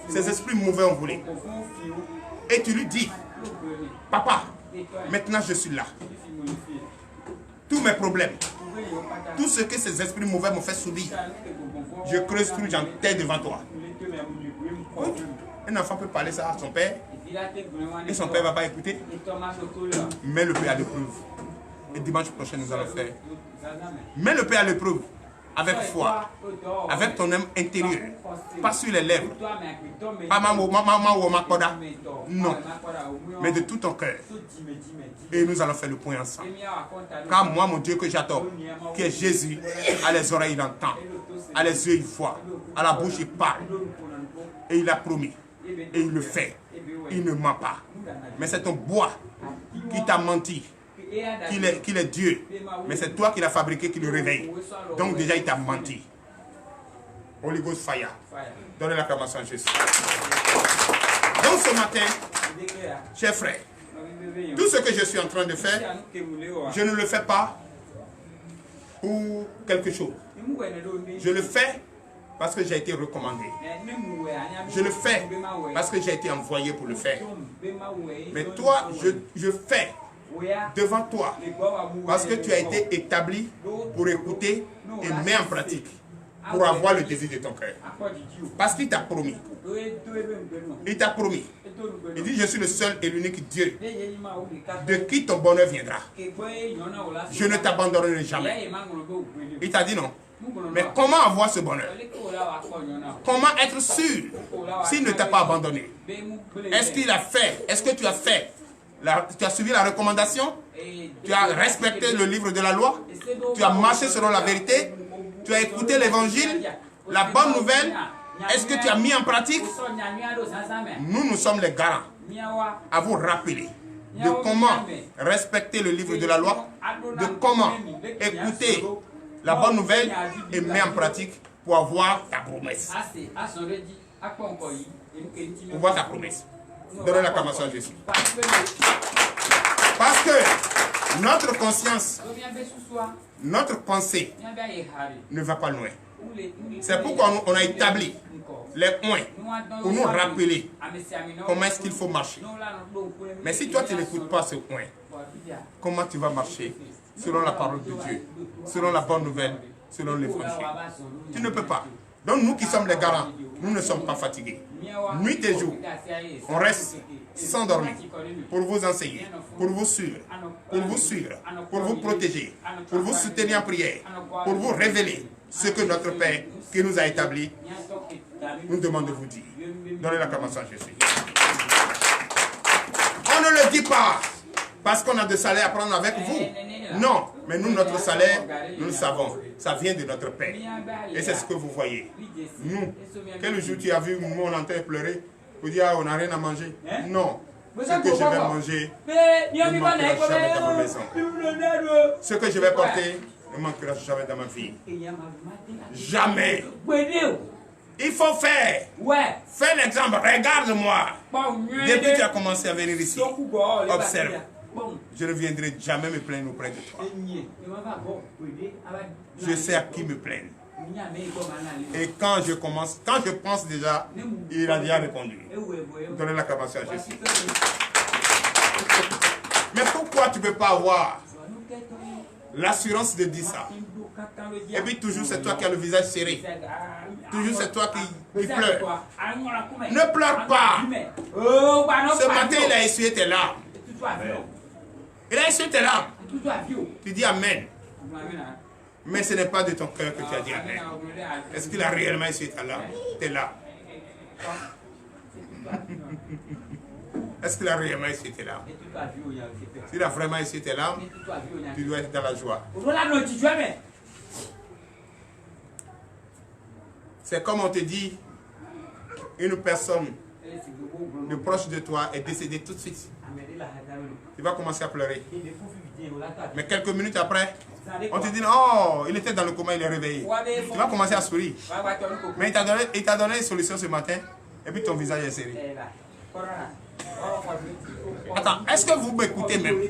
ces esprits mauvais ont volé. Et tu lui dis, papa, maintenant je suis là. Tous mes problèmes, tout ce que ces esprits mauvais m'ont fait subir, je creuse tout, j'enterre devant toi. Oui. Un enfant peut parler ça à son père et son père ne va pas écouter. Mets le père à l'épreuve. Et dimanche prochain, nous allons faire. Mets le père à l'épreuve avec foi, avec ton âme intérieure, pas sur les lèvres. Pas maman ou makoda. Non, mais de tout ton cœur. Et nous allons faire le point ensemble. Car moi, mon Dieu que j'adore, qui est Jésus, à les oreilles il entend, à les yeux il voit, à la bouche il parle. Et il a promis. Et il le fait. Il ne ment pas. Mais c'est ton bois qui t'a menti. Qu'il est Dieu. Mais c'est toi qui l'as fabriqué, qui le réveille. Donc déjà il t'a menti. Holy Ghost fire. Donnez l'acclamation à Jésus. Donc ce matin, chers frères, tout ce que je suis en train de faire, je ne le fais pas pour quelque chose. Je le fais parce que j'ai été recommandé. Je le fais parce que j'ai été envoyé pour le faire. Mais toi, je fais devant toi parce que tu as été établi pour écouter et mettre en pratique, pour avoir le désir de ton cœur. Parce qu'il t'a promis. Il t'a promis. Il dit, je suis le seul et l'unique Dieu de qui ton bonheur viendra. Je ne t'abandonnerai jamais. Il t'a dit non. Mais comment avoir ce bonheur? Comment être sûr s'il ne t'a pas abandonné? Est-ce qu'il a fait? Est-ce que tu as fait? Tu as suivi la recommandation? Tu as respecté le livre de la loi? Tu as marché selon la vérité? Tu as écouté l'évangile? La bonne nouvelle? Est-ce que tu as mis en pratique? Nous sommes les garants à vous rappeler de comment respecter le livre de la loi, de comment écouter la bonne nouvelle et mettre en pratique pour avoir ta promesse. Pour voir ta promesse. Donnez l'acclamation à Jésus. Parce que notre conscience, notre pensée ne va pas loin. C'est pourquoi on a établi les points pour nous rappeler comment est-ce qu'il faut marcher. Mais si toi tu n'écoutes pas ce point, comment tu vas marcher selon la parole de Dieu, selon la bonne nouvelle, selon l'évangile? Tu ne peux pas. Donc nous qui sommes les garants, nous ne sommes pas fatigués. Nuit et jour, on reste sans dormir pour vous enseigner, pour vous suivre, pour vous protéger, pour vous soutenir en prière, pour vous révéler ce que notre Père qui nous a établi nous demande de vous dire. Donnez l'acclamation à Jésus. On ne le dit pas parce qu'on a de salaire à prendre avec vous. Non, mais nous, notre salaire, nous le savons. Ça vient de notre Père. Et c'est ce que vous voyez. Nous, quel jour tu as vu mon enterre pleurer pour dire on n'a rien à manger? Non. Ce que je vais manger ne manquera jamais dans ma maison. Ce que je vais porter ne manquera jamais dans ma vie. Jamais. Il faut faire. Fais l'exemple. Regarde-moi. Depuis que tu as commencé à venir ici, observe. Je ne viendrai jamais me plaindre auprès de toi. Je sais à qui me plaindre. Et quand je pense déjà, il a déjà répondu. Donnez l'acclamation à Jésus. Mais pourquoi tu ne peux pas avoir l'assurance de dire ça? Et puis toujours c'est toi qui as le visage serré. Toujours c'est toi qui pleures. Ne pleure pas. Ce matin il a essuyé tes larmes. Il a essuyé tes larmes. Tu dis Amen. Mais ce n'est pas de ton cœur que tu as dit Amen. Est-ce qu'il a réellement essuyé tes larmes? Est-ce qu'il a réellement essuyé tes larmes? S'il a vraiment essuyé tes larmes, tu dois être dans la joie. C'est comme on te dit, une personne de proche de toi est décédée tout de suite. Tu vas commencer à pleurer. Mais quelques minutes après, on te dit, oh, il était dans le coma, il est réveillé. Tu vas commencer à sourire. Mais il t'a donné une solution ce matin, et puis ton visage est serré. Attends, est-ce que vous m'écoutez même?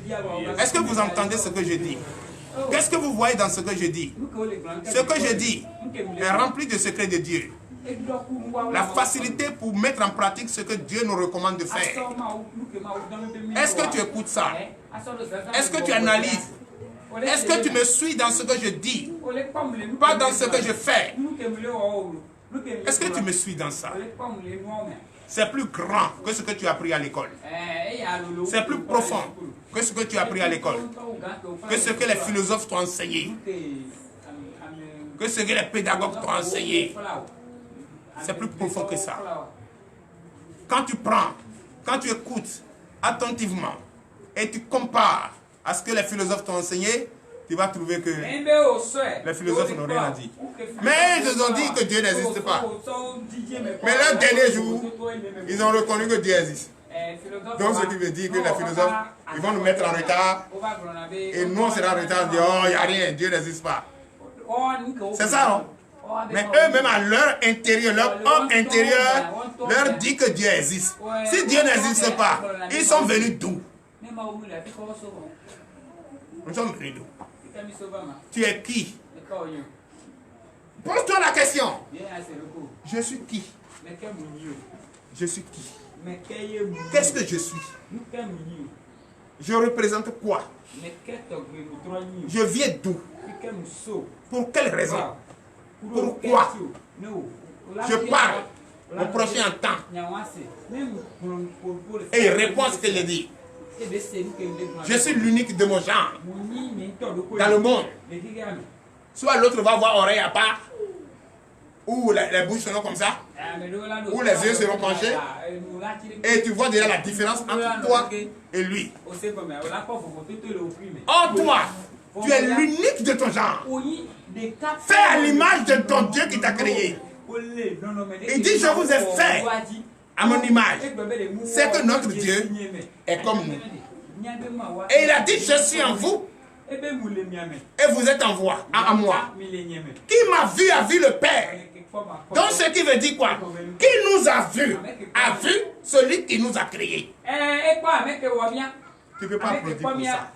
Est-ce que vous entendez ce que je dis? Qu'est-ce que vous voyez dans ce que je dis? Ce que je dis est rempli de secrets de Dieu. La facilité pour mettre en pratique ce que Dieu nous recommande de faire. Est-ce que tu écoutes ça? Est-ce que tu analyses? Est-ce que tu me suis dans ce que je dis? Pas dans ce que je fais. Est-ce que tu me suis dans ça? C'est plus grand que ce que tu as appris à l'école. C'est plus profond que ce que tu as appris à l'école. Que ce que les philosophes t'ont enseigné. Que ce que les pédagogues t'ont enseigné. C'est plus profond que ça. Quand tu prends, quand tu écoutes attentivement et tu compares à ce que les philosophes t'ont enseigné, tu vas trouver que les philosophes n'ont rien à dire. Mais ils ont dit que Dieu n'existe pas. Mais là, dernier jour, ils ont reconnu que Dieu existe. Donc, ce qui veut dire que les philosophes, ils vont nous mettre en retard. Et nous, on sera en retard, on dit, oh, il n'y a rien, Dieu n'existe pas. C'est ça, non? Mais eux-mêmes, à leur intérieur, leur homme intérieur, leur dit que Dieu existe. Si Dieu n'existe pas, ils sont venus d'où? Nous sommes venus d'où? Tu es qui? Pose-toi la question. Je suis qui? Je suis qui? Qu'est-ce que je suis? Je représente quoi? Je viens d'où? Pour quelle raison? Pourquoi? Je parle. Mon prochain entend. Et il répond à ce que je dis. Je suis l'unique de mon genre dans le monde. Soit l'autre va avoir oreille à part, ou les bouches seront comme ça, ou les yeux seront penchés, et tu vois déjà la différence entre toi et lui. Or toi, tu es l'unique de ton genre. Fais à l'image de ton Dieu qui t'a créé. Il dit, je vous ai fait à mon image. C'est que notre Dieu est comme nous. Et il a dit, je suis en vous. Et vous êtes en moi. Qui m'a vu a vu le Père. Donc ce qui veut dire quoi? Qui nous a vu celui qui nous a créés. Tu ne peux pas applaudir pour ça.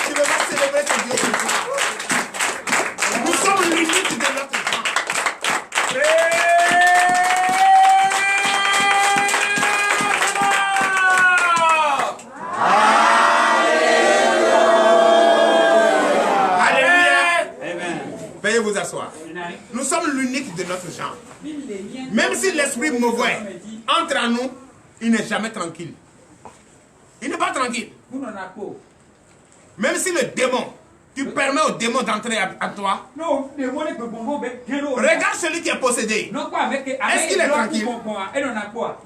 Tu ne peux pas célébrer ton Dieu pour ça. Nous sommes l'unique de notre temps. Veuillez vous asseoir. Nous sommes l'unique de notre genre. Même si l'esprit mauvais entre en nous, il n'est jamais tranquille. Il n'est pas tranquille. Même si le démon Tu permets au démon d'entrer à toi. Regarde celui qui est possédé. Est-ce qu'il est tranquille?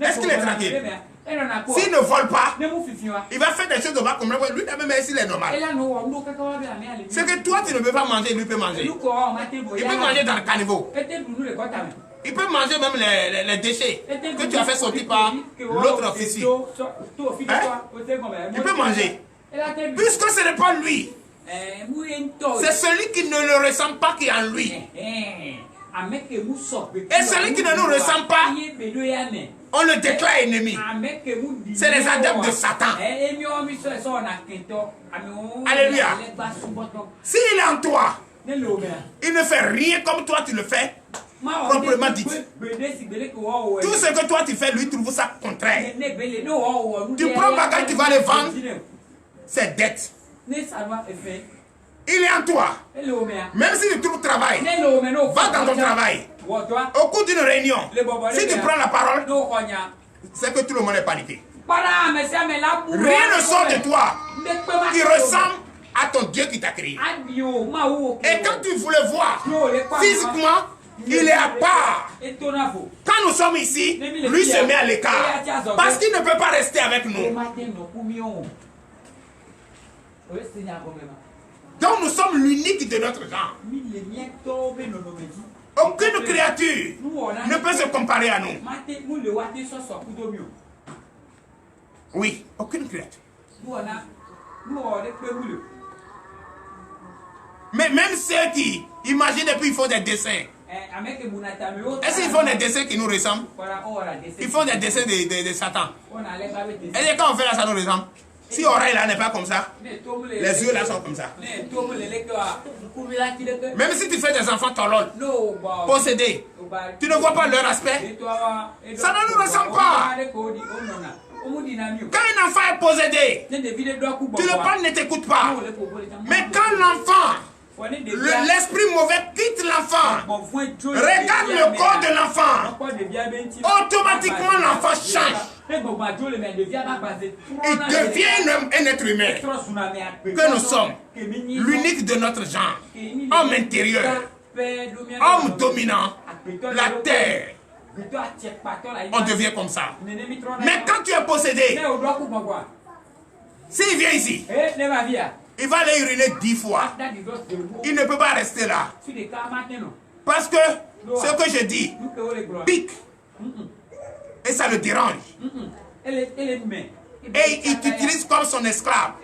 Est-ce qu'il est tranquille? S'il ne vole pas, il va faire des choses de bas comme lui, même s'il est normal. C'est que toi, tu ne peux pas manger, lui peut manger. Il peut manger dans le caniveau. Il peut manger même les déchets que tu as fait sortir par l'autre officier. Hein? Il peut manger. Puisque ce n'est pas lui. C'est celui qui ne le ressent pas qui est en lui. Et celui qui ne nous ressent pas, on le déclare ennemi. C'est les adeptes de Satan. Alléluia. S'il est en toi, il ne fait rien comme toi tu le fais, proprement dit. Tout ce que toi tu fais, lui trouve ça contraire. Tu prends bagage, tu vas les vendre, c'est dette. Il est en toi. Même si tu trouves travail, va dans ton travail. Au cours d'une réunion, si tu prends la parole, c'est que tout le monde est paniqué. Rien ne sort de toi qui ressemble à ton Dieu qui t'a créé. Et quand tu voulais voir physiquement, il est à part. Quand nous sommes ici, lui se met à l'écart. Parce qu'il ne peut pas rester avec nous. Donc nous sommes l'unique de notre genre. Aucune créature ne peut se comparer à nous. Oui, aucune créature. Mais même ceux qui imaginent et puis ils font des dessins. Est-ce qu'ils font des dessins qui nous ressemblent? Ils font des dessins de Satan. Et quand on fait là, ça nous ressemble. Si l'oreille là n'est pas comme ça, les yeux là sont comme ça. Même si tu fais des enfants tolol, possédés, tu ne vois pas leur aspect. Ça ne nous ressemble pas. Quand un enfant est possédé, tu le parles, ne t'écoute pas. Mais quand l'enfant, l'esprit mauvais quitte l'enfant, regarde le corps de l'enfant, automatiquement l'enfant change. Il devient un être humain que nous sommes, l'unique de notre genre, homme intérieur, homme dominant, la terre. On devient comme ça. Mais quand tu es possédé, s'il vient ici, il va aller uriner 10 fois. Il ne peut pas rester là. Parce que ce que je dis pique. Et ça le dérange. Et il t'utilise comme son esclave.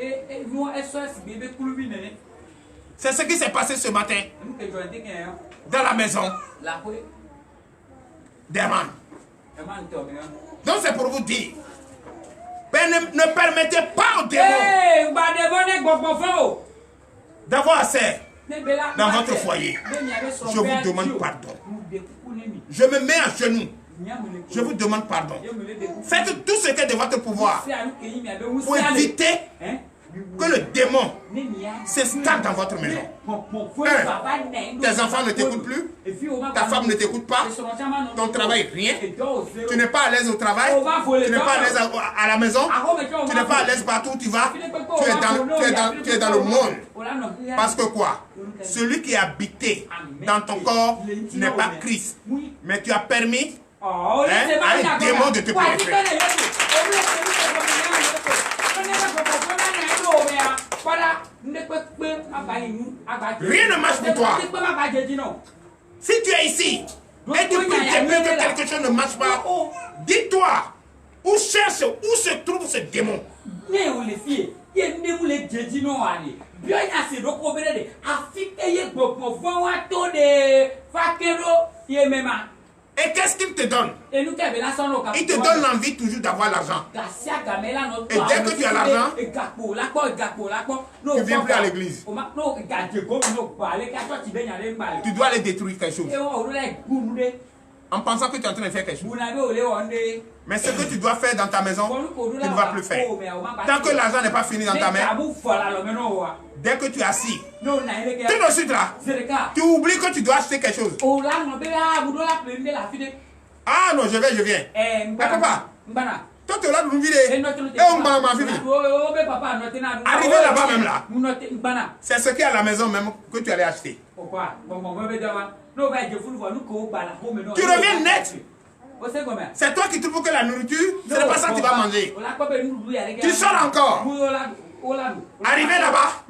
C'est ce qui s'est passé ce matin dans la maison d'Herman. Donc c'est pour vous dire, ne permettez pas au démon d'avoir accès dans votre foyer. Je vous demande pardon. Je me mets à genoux. Je vous demande pardon. Faites tout ce qui est de votre pouvoir pour éviter que le démon s'installe dans votre maison. Tes enfants ne t'écoutent plus, ta femme ne t'écoute pas, ton travail rien, tu n'es pas à l'aise au travail, tu n'es pas à l'aise à la maison, tu n'es pas à l'aise partout où tu vas, tu es dans le monde. Parce que quoi? Celui qui est habité dans ton corps n'est pas Christ, mais tu as permis à un démon de te pénétrer. Rien ne marche pour toi. Si tu es ici et tu pries que quelque chose ne marche pas, dis-toi où se trouve ce démon. Et qu'est-ce qu'il te donne? Il te donne l'envie toujours d'avoir l'argent. Et dès que tu as l'argent, tu ne viens plus à l'église. Tu dois aller détruire quelque chose. En pensant que tu es en train de faire quelque chose. Mais ce que tu dois faire dans ta maison, tu ne vas plus faire. Tant que l'argent n'est pas fini dans ta main, dès que tu es assis, tout de suite là, tu oublies que tu dois acheter quelque chose. Ah non, je viens. Mais papa, Toi, tu es là, nous videz. Et on va ma fille. Arrivé là-bas même là. C'est ce qu'il y a à la maison même que tu allais acheter. Tu reviens net. C'est toi qui trouves que la nourriture, ce n'est pas ça que tu vas manger. Tu sors encore. Arrivé là-bas,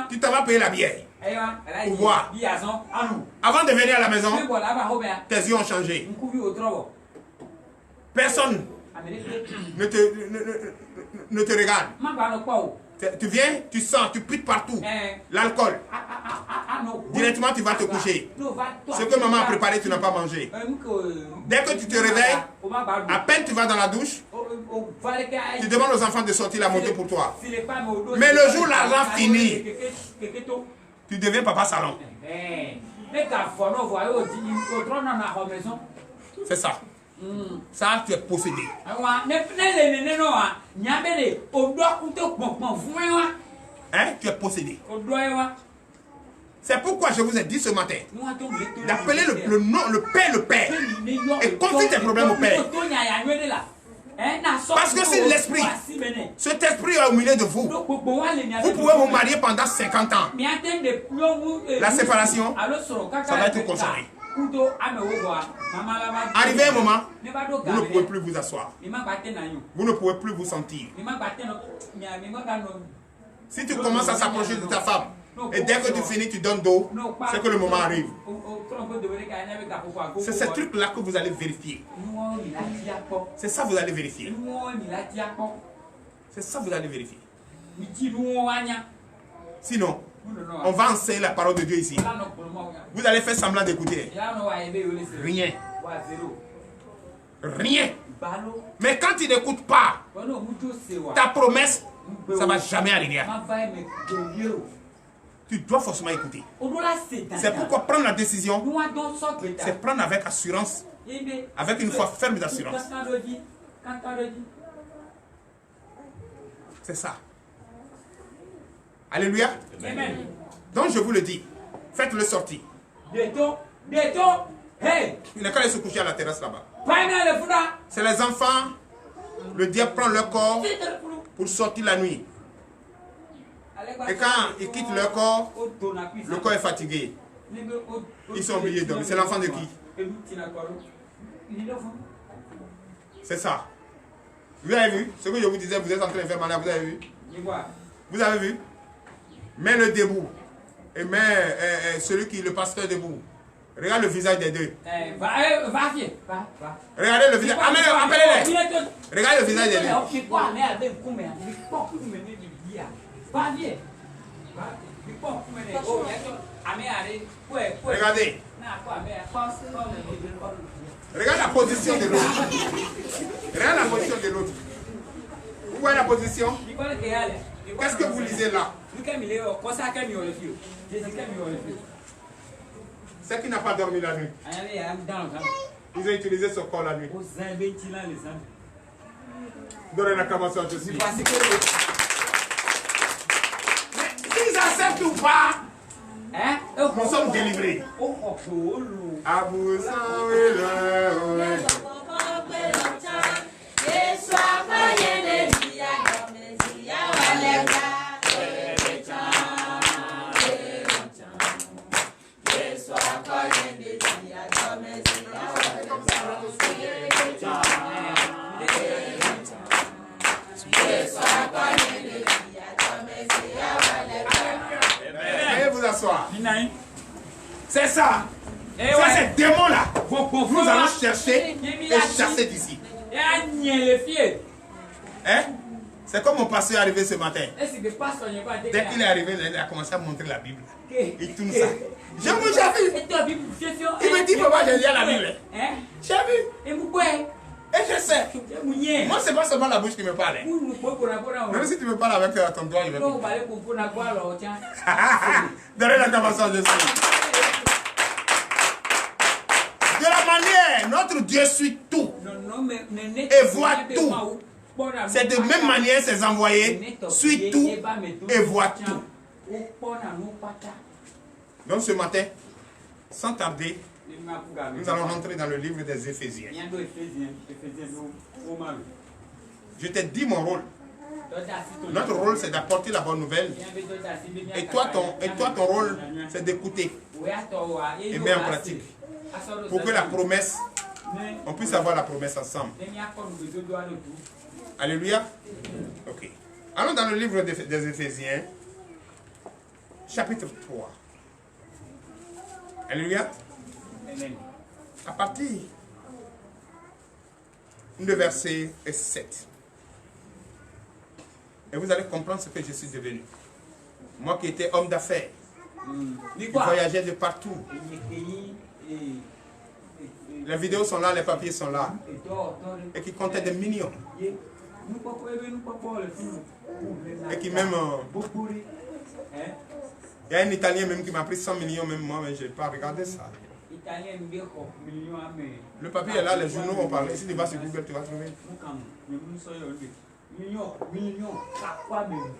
tu t'en vas payer la bière. Pour boire. Avant de venir à la maison, tes yeux ont changé. Personne ne te regarde. Tu viens, tu sens, tu pites partout. L'alcool. Directement, tu vas te coucher. Ce que maman a préparé, tu n'as pas mangé. Dès que tu te réveilles, à peine tu vas dans la douche, tu demandes aux enfants de sortir la moto pour toi. Mais le jour où l'argent finit, tu deviens papa salon. C'est ça. Ça, tu es possédé. Hein? Tu es possédé. C'est pourquoi je vous ai dit ce matin d'appeler le Père. Et confier tes problèmes au Père. Parce que c'est l'esprit. Cet esprit est au milieu de vous. Vous pouvez vous marier pendant 50 ans. La séparation, ça va être consommé. Arrivé un moment, vous ne pouvez plus vous asseoir. Vous ne pouvez plus vous sentir. Si tu commences à s'approcher de ta femme, et dès que tu finis, tu donnes d'eau, c'est que le moment arrive. C'est ce truc-là que vous allez vérifier. C'est ça que vous allez vérifier. C'est ça que vous allez vérifier. Sinon, on va enseigner la parole de Dieu ici. Vous allez faire semblant d'écouter. Rien. Rien. Mais quand tu n'écoutes pas, ta promesse, ça ne va jamais arriver. Tu dois forcément écouter. C'est pourquoi prendre la décision, c'est prendre avec assurance, avec une foi ferme d'assurance. C'est ça. Alléluia. Amen. Donc je vous le dis, faites-le sortir. Il est quand il se coucher à la terrasse là-bas. C'est les enfants, le diable prend leur corps pour sortir la nuit. Et quand ils quittent leur corps, le corps est fatigué. Ils sont obligés de dormir. C'est l'enfant de qui? C'est ça. Vous avez vu ce que je vous disais, vous êtes en train de faire malade, vous avez vu? Vous avez vu? Mets-le debout. Et mets le pasteur debout. Regarde le visage des deux. Regardez le visage. Appelez-les. Regardez le visage des deux. Regardez. Regarde la position de l'autre. Regarde la position de l'autre. Vous voyez la position? Qu'est-ce que vous lisez là? C'est qui n'a pas dormi la nuit. Ils ont utilisé ce corps la nuit. Donnez la commensation, je suis. S'ils acceptent ou pas, nous sommes délivrés. C'est ça. C'est ces démons-là. Nous allons chercher et chasser d'ici. Hein? C'est comme mon pasteur est arrivé ce matin. Dès qu'il est arrivé, il a commencé à montrer la Bible. Il tourne ça. J'ai vu. Il me dit, papa, j'ai lu la Bible. J'ai vu. Et je sais. Moi, c'est pas seulement la bouche qui me parle. Même si tu me parles avec ton doigt, il va me parler. Donnez la commensation, je sais. De la manière, notre Dieu suit tout et voit tout. C'est de même manière ses envoyés suivent tout et voient tout. Donc ce matin, sans tarder, nous allons rentrer dans le livre des Éphésiens. Je t'ai dit mon rôle. Notre rôle, c'est d'apporter la bonne nouvelle. Et toi, ton rôle, c'est d'écouter et mettre en pratique. Pour que la promesse, on puisse avoir la promesse ensemble. Alléluia. Ok. Allons dans le livre des Éphésiens, chapitre 3. Alléluia. À partir de verset 7. Et vous allez comprendre ce que je suis devenu. Moi qui étais homme d'affaires, qui voyageais de partout. Les vidéos sont là, les papiers sont là. Et qui comptaient des millions. Et qui même... il y a un Italien même qui m'a pris 100 millions, même moi, mais je n'ai pas regardé ça. Le papier est là, les journaux ont parlé. Si tu vas sur Google, tu vas trouver.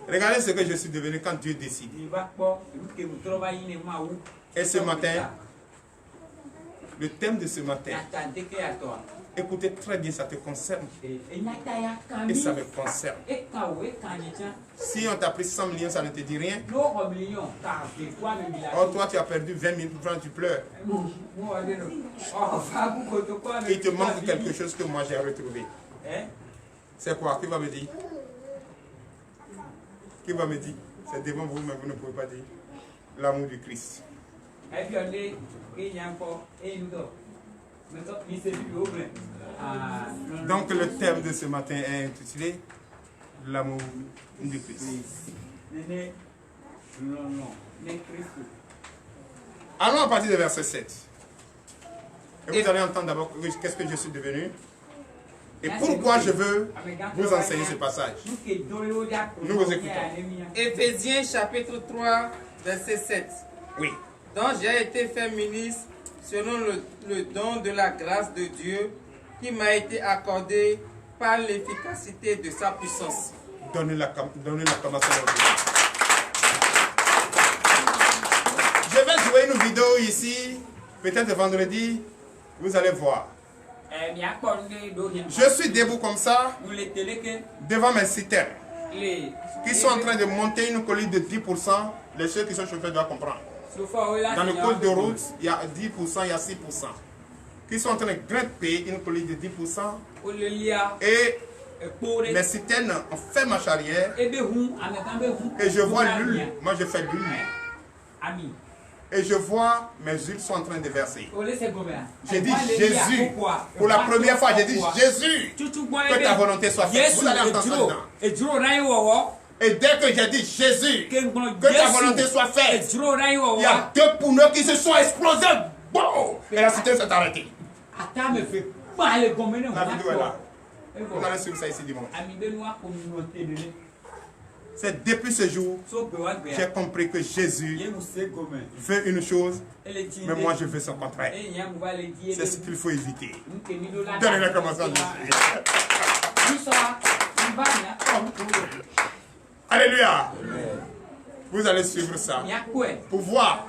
Regardez ce que je suis devenu quand Dieu décide. Et ce matin, le thème de ce matin, écoutez très bien, ça te concerne. Et ça me concerne. Si on t'a pris 100 millions, ça ne te dit rien. Oh, toi, tu as perdu 20 000 francs, tu pleures. Il te manque quelque chose que moi j'ai retrouvé. C'est quoi? Qui va me dire? Qui va me dire? C'est devant vous, mais vous ne pouvez pas dire. L'amour du Christ. Donc le thème de ce matin est intitulé l'amour du Christ. Allons à partir du verset 7. Et vous allez entendre d'abord qu'est-ce que je suis devenu. Et pourquoi je veux vous enseigner ce passage. Nous vous écoutons. Éphésiens chapitre 3, verset 7. Oui. Donc j'ai été fait ministre selon le don de la grâce de Dieu qui m'a été accordé par l'efficacité de sa puissance. Donnez la commensation. Je vais jouer une vidéo ici, peut-être vendredi, vous allez voir. Je suis debout comme ça, devant mes citernes, qui sont en train de monter une colline de 10%. Les ceux qui sont chauffeurs doivent comprendre. Dans le col de route, il y a 10%, il y a 6%. Qui sont en train de grimper une colline de 10%. Et mes citernes ont fait marche arrière. Et je vois l'huile. Moi, je fais l'huile. Et je vois mes huiles sont en train de verser. J'ai dit Jésus. Pour la première fois, j'ai dit Jésus. Que ta volonté soit faite. Vous allez entendre ça dedans. Et dès que j'ai dit Jésus, que ta volonté soit faite, il y a deux poumons qui se sont explosés. Bon, et la cité s'est arrêtée. La vidéo est là. Vous allez suivre ça ici dimanche. C'est depuis ce jour que j'ai compris que Jésus veut une chose, mais moi je veux son contraire. C'est ce qu'il faut éviter. Donnez la commensation. Alléluia. Vous allez suivre ça pour voir.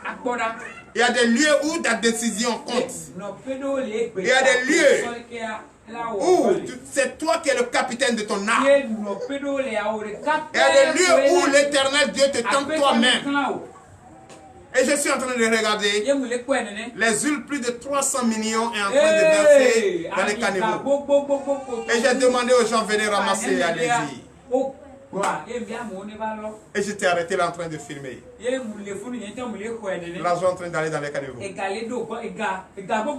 Il y a des lieux où ta décision compte. Il y a des lieux où c'est toi qui es le capitaine de ton âme. Il y a des lieux où l'Éternel Dieu te tente toi-même. Et je suis en train de regarder les huiles, plus de 300 millions est en train de verser dans les caniveaux. Et j'ai demandé aux gens, venez ramasser, allez-y. Et j'étais arrêté là en train de filmer. L'argent en train d'aller dans les caniveaux.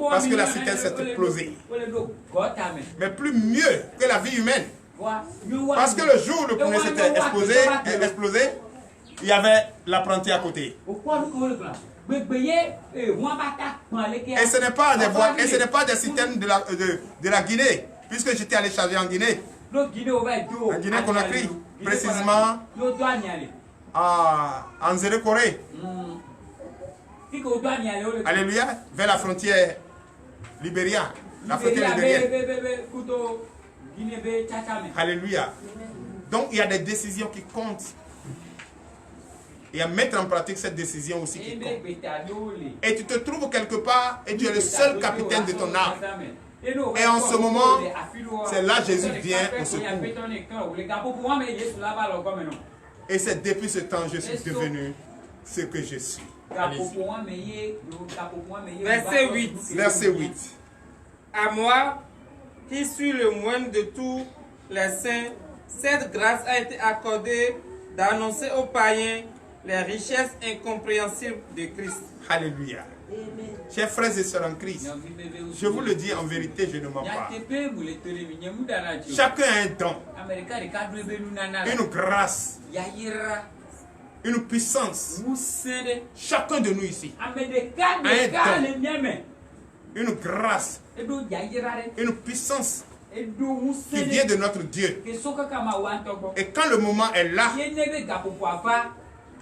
Parce que la citerne s'est explosée. Mais plus mieux que la vie humaine. Parce que le jour où le premier s'était explosé, il y avait l'apprenti à côté. Et ce n'est pas des voies, et ce n'est pas des citernes de la Guinée, puisque j'étais allé charger en Guinée. En Guinée-Conakry, précisément en Zéré-Corée. Alléluia, vers la frontière libérienne. La frontière libérienne. Alléluia. Donc il y a des décisions qui comptent. Et à mettre en pratique cette décision aussi qui compte. Et tu te trouves quelque part et tu es le seul capitaine de ton âme. Et en ce moment, C'est là que Jésus vient au secours. Et c'est depuis ce temps que je suis devenu ce que je suis. Verset 8. Verset 8. À moi, qui suis le moine de tous les saints, cette grâce a été accordée d'annoncer aux païens les richesses incompréhensibles de Christ. Alléluia. Chers frères et sœurs en Christ, je vous le dis en vérité, je ne mens pas. Chacun a un don, une grâce, une puissance. Chacun de nous ici a un don, une grâce, une puissance qui vient de notre Dieu. Et quand le moment est là,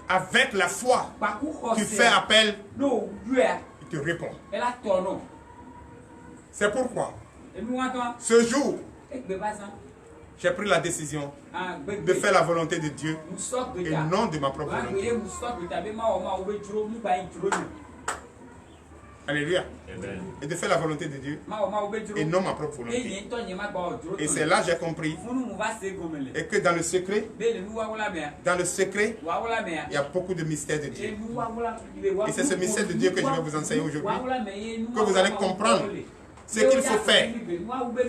avec la foi, tu fais appel, il te répond. C'est pourquoi, ce jour, j'ai pris la décision de faire la volonté de Dieu et non de ma propre volonté. Alléluia. Et de faire la volonté de Dieu et non ma propre volonté. Et c'est là que j'ai compris et que dans le secret, il y a beaucoup de mystères de Dieu. Et c'est ce mystère de Dieu que je vais vous enseigner aujourd'hui, que vous allez comprendre ce qu'il faut faire.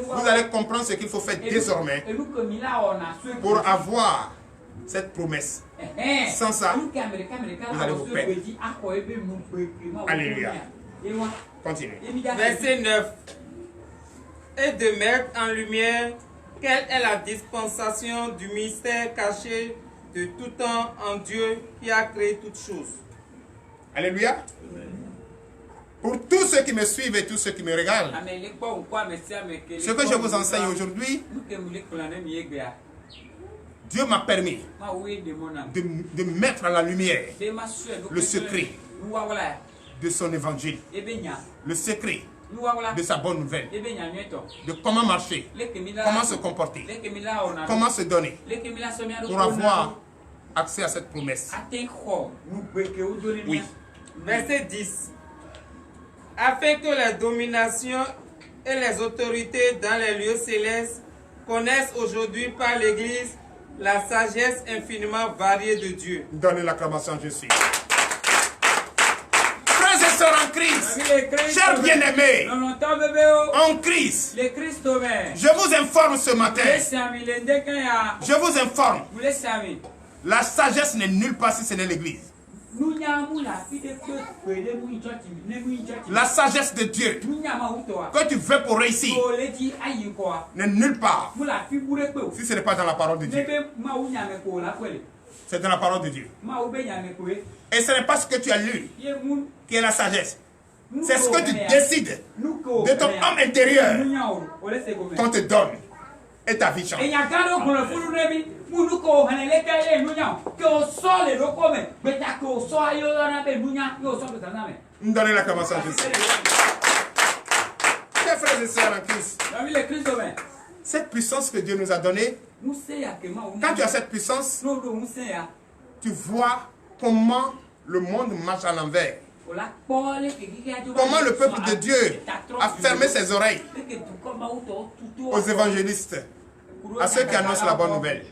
Vous allez comprendre ce qu'il faut faire désormais pour avoir cette promesse. Sans ça, vous allez vous perdre. Alléluia. Continue. Verset 9. Et de mettre en lumière quelle est la dispensation du mystère caché de tout temps en Dieu qui a créé toutes choses. Alléluia. Pour tous ceux qui me suivent et tous ceux qui me regardent, ce que je vous enseigne aujourd'hui, Dieu m'a permis de mettre à la lumière le secret de son évangile, le secret de sa bonne nouvelle, de comment marcher, comment se comporter, comment se donner pour avoir accès à cette promesse. Oui. Verset 10. Afin que les dominations et les autorités dans les lieux célestes connaissent aujourd'hui par l'Église la sagesse infiniment variée de Dieu. Donnez l'acclamation, je suis. Frères et sœurs en Christ, chers bien-aimés, en Christ, je vous informe ce matin, je vous informe, la sagesse n'est nulle part si ce n'est l'Église. La sagesse de Dieu que tu veux pour réussir n'est nulle part si ce n'est pas dans la parole de Dieu. C'est dans la parole de Dieu. Et ce n'est pas ce que tu as lu qui est la sagesse. C'est ce que tu décides de ton homme intérieur qu'on te donne et ta vie change. Nous donnons l'acclamation à Jésus. Mes frères et sœurs en Christ, cette puissance que Dieu nous a donnée, quand tu as cette puissance, tu vois comment le monde marche à l'envers. Comment le peuple de Dieu a fermé ses oreilles aux évangélistes, à ceux qui annoncent la bonne nouvelle.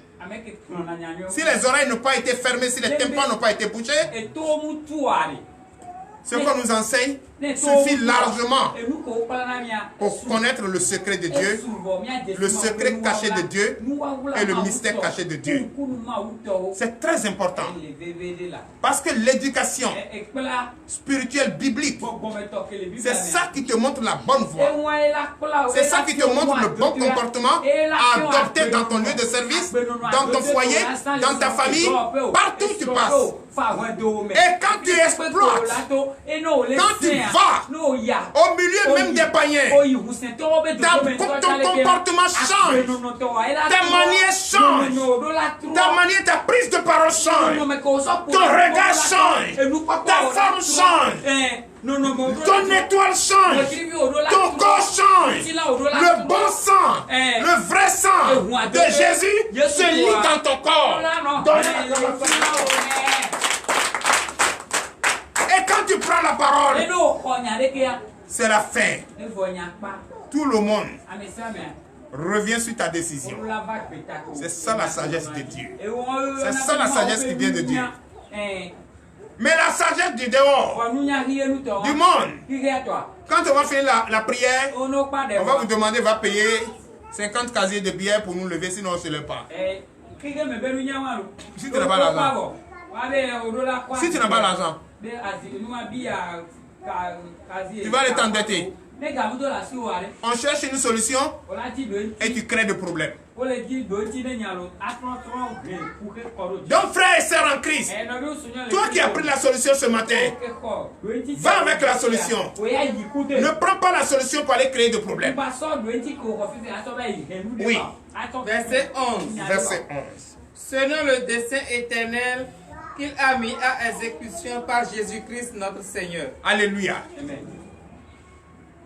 Si les oreilles n'ont pas été fermées, si les tympans n'ont pas été bouchés, ce qu'on nous enseigne suffit largement pour connaître le secret de Dieu, le secret caché de Dieu et le mystère caché de Dieu. C'est très important. Parce que l'éducation spirituelle biblique, c'est ça qui te montre la bonne voie. C'est ça qui te montre le bon comportement à adopter dans ton lieu de service, dans ton foyer, dans ta famille, partout où tu passes. Et quand tu exploites, quand tu vas au milieu même des païens, ton comportement change, ta manière change, ta manière, ta prise de parole change, ton regard change, ta forme change, ton étoile change, ton corps change, le bon sang, le vrai sang de Jésus se lit dans ton corps. Et quand tu prends la parole, c'est la fin. Tout le monde Reviens sur ta décision. C'est ça la sagesse de Dieu. C'est ça la sagesse qui vient de Dieu. Mais la sagesse du dehors, du monde, quand on va faire la prière, on va vous demander, va payer 50 casiers de bière pour nous lever, sinon on ne se lève pas. Si tu n'as pas l'argent, si tu n'as pas l'argent, tu vas aller t'endetter. On cherche une solution et tu crées des problèmes. Donc frères et sœurs en Christ, toi qui as pris la solution ce matin, va avec la solution. Ne prends pas la solution pour aller créer des problèmes. Oui. Verset 11. Verset 11. Selon le dessein éternel qu'il a mis à exécution par Jésus-Christ notre Seigneur. Alléluia. Amen.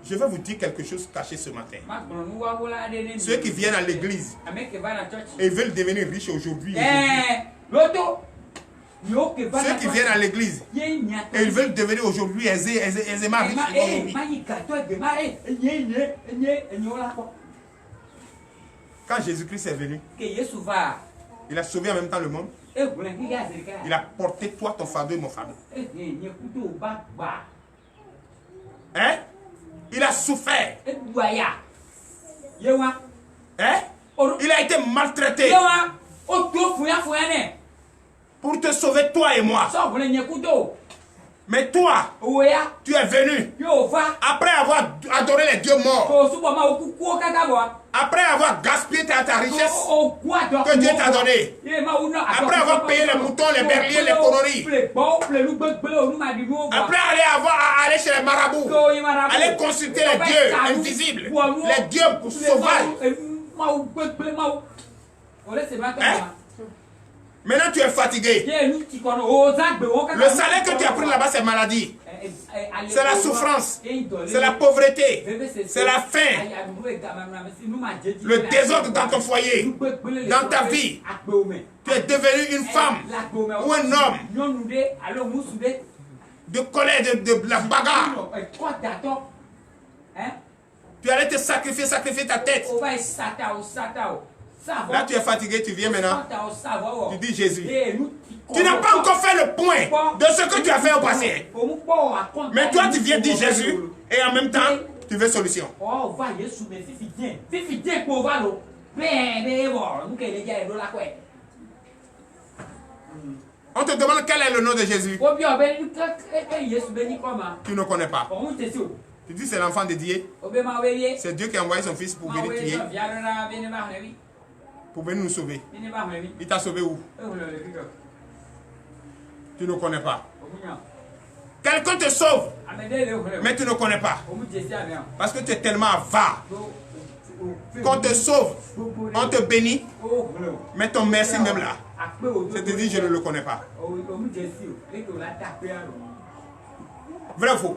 Je vais vous dire quelque chose caché ce matin. Ceux qui viennent à l'église et veulent devenir riches aujourd'hui. Ceux qui viennent à l'église et ils veulent devenir aujourd'hui aisément riches. Quand Jésus-Christ est venu, il a sauvé en même temps le monde. Il a porté toi, ton fardeau et mon fardeau. Hein? Il a souffert. Hein? Il a été maltraité pour te sauver toi et moi. Mais toi, tu es venu après avoir adoré les dieux morts, après avoir gaspillé ta richesse que Dieu t'a donnée, après avoir payé les moutons, les berliers, les conneries, après aller chez les marabouts, aller consulter les dieux invisibles, les dieux sauvages. Hein? Maintenant tu es fatigué. Le salaire que tu as pris là-bas, c'est maladie. C'est la souffrance. C'est la pauvreté. C'est la faim. Le désordre dans ton foyer. Dans ta vie. Tu es devenu une femme ou un homme de colère, de la bagarre. Tu allais te sacrifier ta tête. Là, tu es fatigué, tu viens maintenant. Tu dis Jésus. Tu n'as pas encore fait le point de ce que tu as fait au passé. Mais toi, tu viens dire Jésus et en même temps, tu veux solution. On te demande quel est le nom de Jésus. Tu ne connais pas. Tu dis c'est l'enfant de Dieu. C'est Dieu qui a envoyé son fils pour venir tuer. Pour venir nous sauver. Il t'a sauvé où? Tu ne connais pas. Quelqu'un te sauve, mais tu ne connais pas. Parce que tu es tellement avare. Qu'on te sauve, on te bénit, mais ton merci même là, c'est-à-dire je ne le connais pas. Vrai ou faux?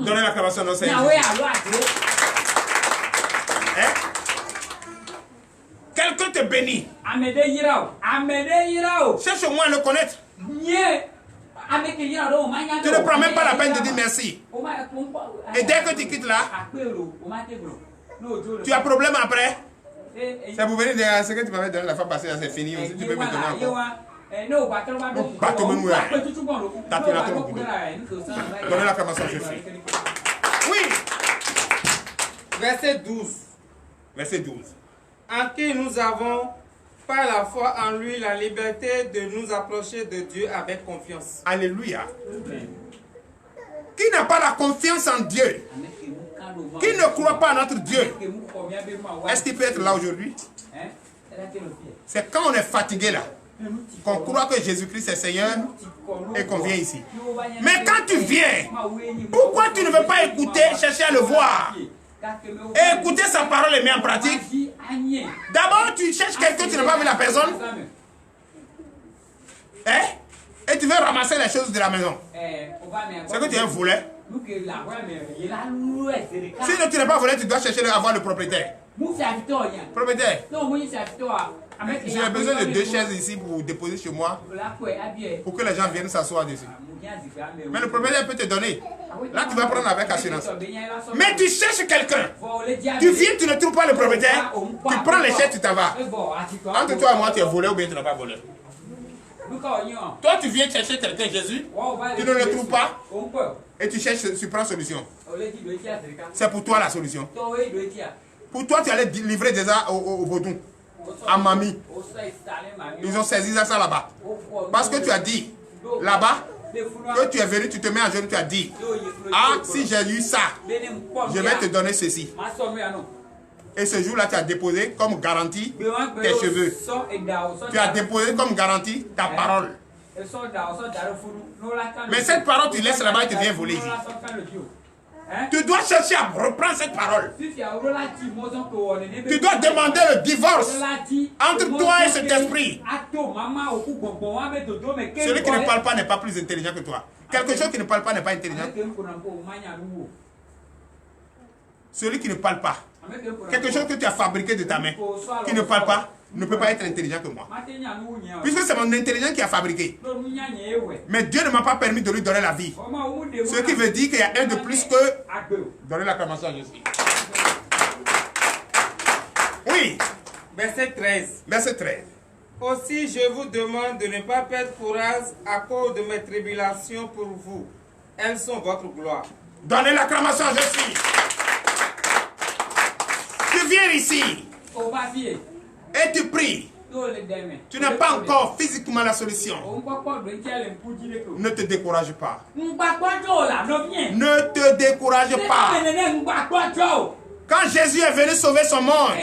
Donnez l'acclamation au Seigneur. Hein? Quelqu'un te bénit. Cherche-moi à le connaître. Tu ne prends même pas la peine de dire merci. Et dès que tu quittes là, tu as problème après. C'est pour venir dire ce que tu m'avais donné la fois passée, c'est fini. Si tu peux me donner encore. Donnez l'acclamation, je fais. Oui. Verset 12. Verset 12. En qui nous avons, par la foi en lui, la liberté de nous approcher de Dieu avec confiance. Alléluia. Qui n'a pas la confiance en Dieu, qui ne croit pas à notre Dieu, est-ce qu'il peut être là aujourd'hui? C'est quand on est fatigué là, qu'on croit que Jésus-Christ est Seigneur et qu'on vient ici. Mais quand tu viens, pourquoi tu ne veux pas écouter, chercher à le voir et écouter sa parole et mettre en pratique? D'abord, tu cherches quelqu'un, tu n'as pas vu la personne. Hein? Et tu veux ramasser les choses de la maison. C'est que tu es un volet. Si tu n'es pas volé, tu dois chercher à avoir le propriétaire. Propriétaire. J'ai besoin de 2 chaises ici pour déposer chez moi. Pour que les gens viennent s'asseoir dessus. Mais le propriétaire peut te donner. Là, tu vas prendre avec assurance. Mais tu cherches quelqu'un. Tu viens, tu ne trouves pas le propriétaire. Tu prends les chèques, tu t'en vas. Entre toi et moi, tu es volé ou bien tu n'as pas volé. Toi, tu viens chercher quelqu'un, Jésus. Tu ne le trouves pas. Et tu cherches, tu prends solution. C'est pour toi la solution. Pour toi, tu allais livrer déjà au Vaudou, à Mamie. Ils ont saisi ça là-bas. Parce que tu as dit, là-bas, que tu es venu, tu te mets à genoux, tu as dit, ah, si j'ai eu ça, je vais te donner ceci. Et ce jour-là, tu as déposé comme garantie tes cheveux. Tu as déposé comme garantie ta parole. Mais cette parole, tu laisses là-bas et tu viens voler ici. Tu dois chercher à reprendre cette parole. Tu dois demander le divorce entre toi et cet esprit. Celui qui ne parle pas n'est pas plus intelligent que toi. Quelque chose qui ne parle pas n'est pas intelligent. Celui qui ne parle pas, quelque chose que tu as fabriqué de ta main, qui ne parle pas, ne peut pas être intelligent que moi. Puisque c'est mon intelligence qui a fabriqué. Mais Dieu ne m'a pas permis de lui donner la vie. Ce qui veut dire qu'il y a un de plus que... Donnez l'acclamation à Jésus. Oui. Verset 13. Verset 13. Aussi, je vous demande de ne pas perdre courage à cause de mes tribulations pour vous. Elles sont votre gloire. Donnez l'acclamation à Jésus. Tu viens ici. Et tu pries. Tu n'as pas encore physiquement la solution. Ne te décourage pas. Ne te décourage pas. Quand Jésus est venu sauver son monde,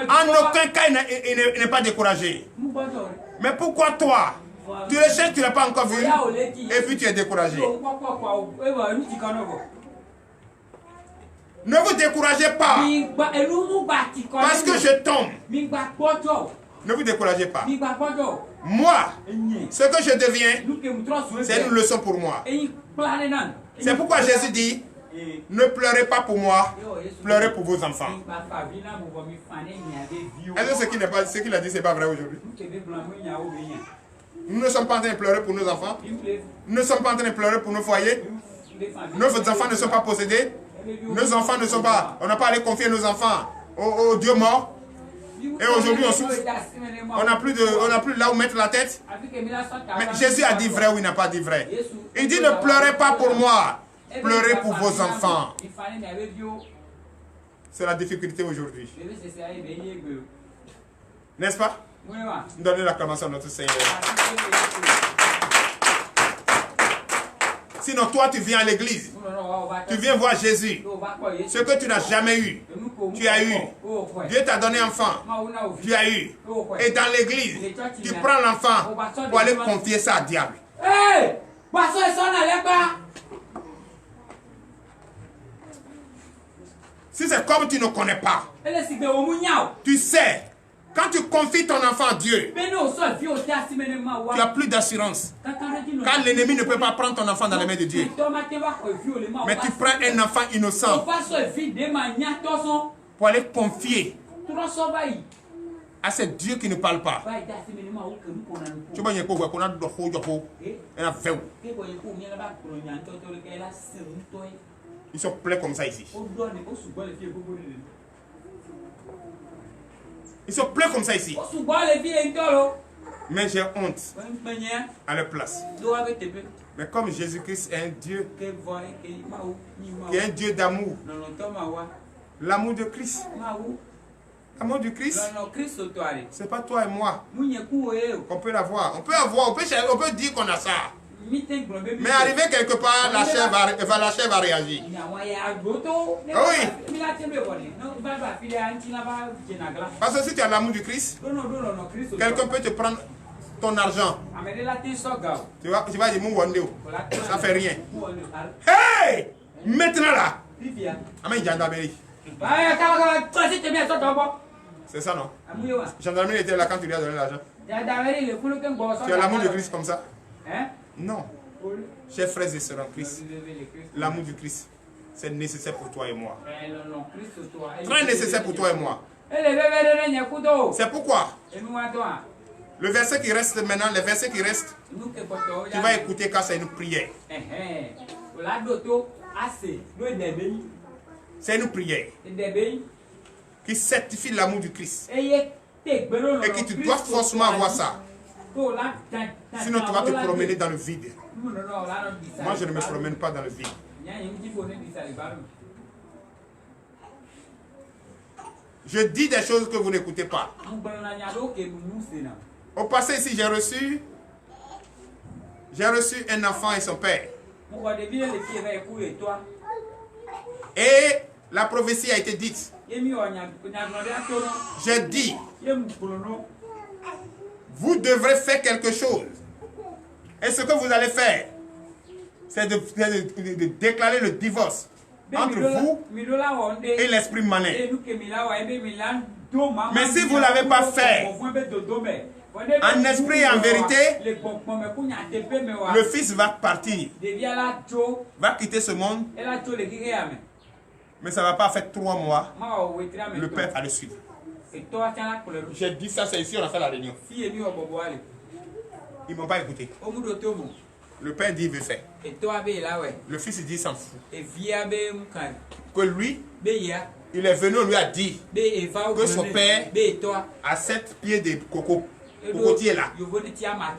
en aucun cas il n'est pas découragé. Mais pourquoi toi, tu le cherches, tu ne l'as pas encore vu, et puis tu es découragé? Ne vous découragez pas. Parce que je tombe. Ne vous découragez pas. Moi, ce que je deviens, c'est une leçon pour moi. C'est pourquoi Jésus dit, ne pleurez pas pour moi, pleurez pour vos enfants. Est-ce que ce qu'il a dit, ce n'est pas vrai aujourd'hui? Nous ne sommes pas en train de pleurer pour nos enfants. Nous ne sommes pas en train de pleurer pour nos foyers. Nos enfants ne sont pas possédés. Nos enfants ne sont pas... On n'a pas allé confier nos enfants au Dieu mort. Et aujourd'hui, on souffre. On n'a plus là où mettre la tête. Mais Jésus a dit vrai ou il n'a pas dit vrai? Il dit ne pleurez pas pour moi. Pleurez pour vos enfants. C'est la difficulté aujourd'hui. N'est-ce pas? Donnez l'acclamation à notre Seigneur. Sinon, toi, tu viens à l'église. Tu viens voir Jésus. Ce que tu n'as jamais eu, tu as eu. Dieu t'a donné enfant. Tu as eu. Et dans l'église, tu prends l'enfant pour aller confier ça à diable. Si c'est comme tu ne connais pas, tu sais. Quand tu confies ton enfant à Dieu, tu n'as plus d'assurance. Quand l'ennemi ne peut pas prendre ton enfant dans les mains de Dieu. Mais tu prends un enfant innocent pour aller confier à ce Dieu qui ne parle pas. Ils sont pleins comme ça ici. Ils sont pleins comme ça ici. Mais j'ai honte à leur place. Mais comme Jésus-Christ est un Dieu, qui est un Dieu d'amour, l'amour de Christ, l'amour du Christ, c'est pas toi et moi qu'on peut l'avoir. On peut dire qu'on a ça. Mais arrivé quelque part, la chair va réagir. Oui. Parce que si tu as l'amour du Christ, quelqu'un peut te prendre ton argent. Tu vas dire, ça fait rien. Hey! Maintenant là. C'est ça, non? Gendarmerie était là quand tu lui as donné l'argent. Tu as l'amour du Christ comme ça? Non. Chers frères et sœurs en Christ, l'amour du Christ, c'est nécessaire pour toi et moi. Très nécessaire pour toi et moi. C'est pourquoi le verset qui reste maintenant, les versets qui restent, tu vas écouter quand c'est une prière. C'est une prière qui certifie l'amour du Christ. Et que tu dois forcément avoir ça. Sinon tu vas te promener dans le vide. Moi je ne me promène pas dans le vide. Je dis des choses que vous n'écoutez pas. Au passé ici, j'ai reçu un enfant et son père. Et la prophétie a été dite. J'ai dit, vous devrez faire quelque chose. Et ce que vous allez faire, c'est de déclarer le divorce entre vous et l'esprit malin. Mais si vous ne l'avez pas fait, en esprit et en vérité, le fils va partir, va quitter ce monde, mais ça ne va pas faire 3 mois, le père va le suivre. J'ai dit ça, c'est ici, on a fait la réunion. Ils ne m'ont pas écouté. Le père dit, il veut faire. Le fils dit, il s'en fout. Que lui, il est venu, on lui a dit que son père a 7 pieds de cocotier là.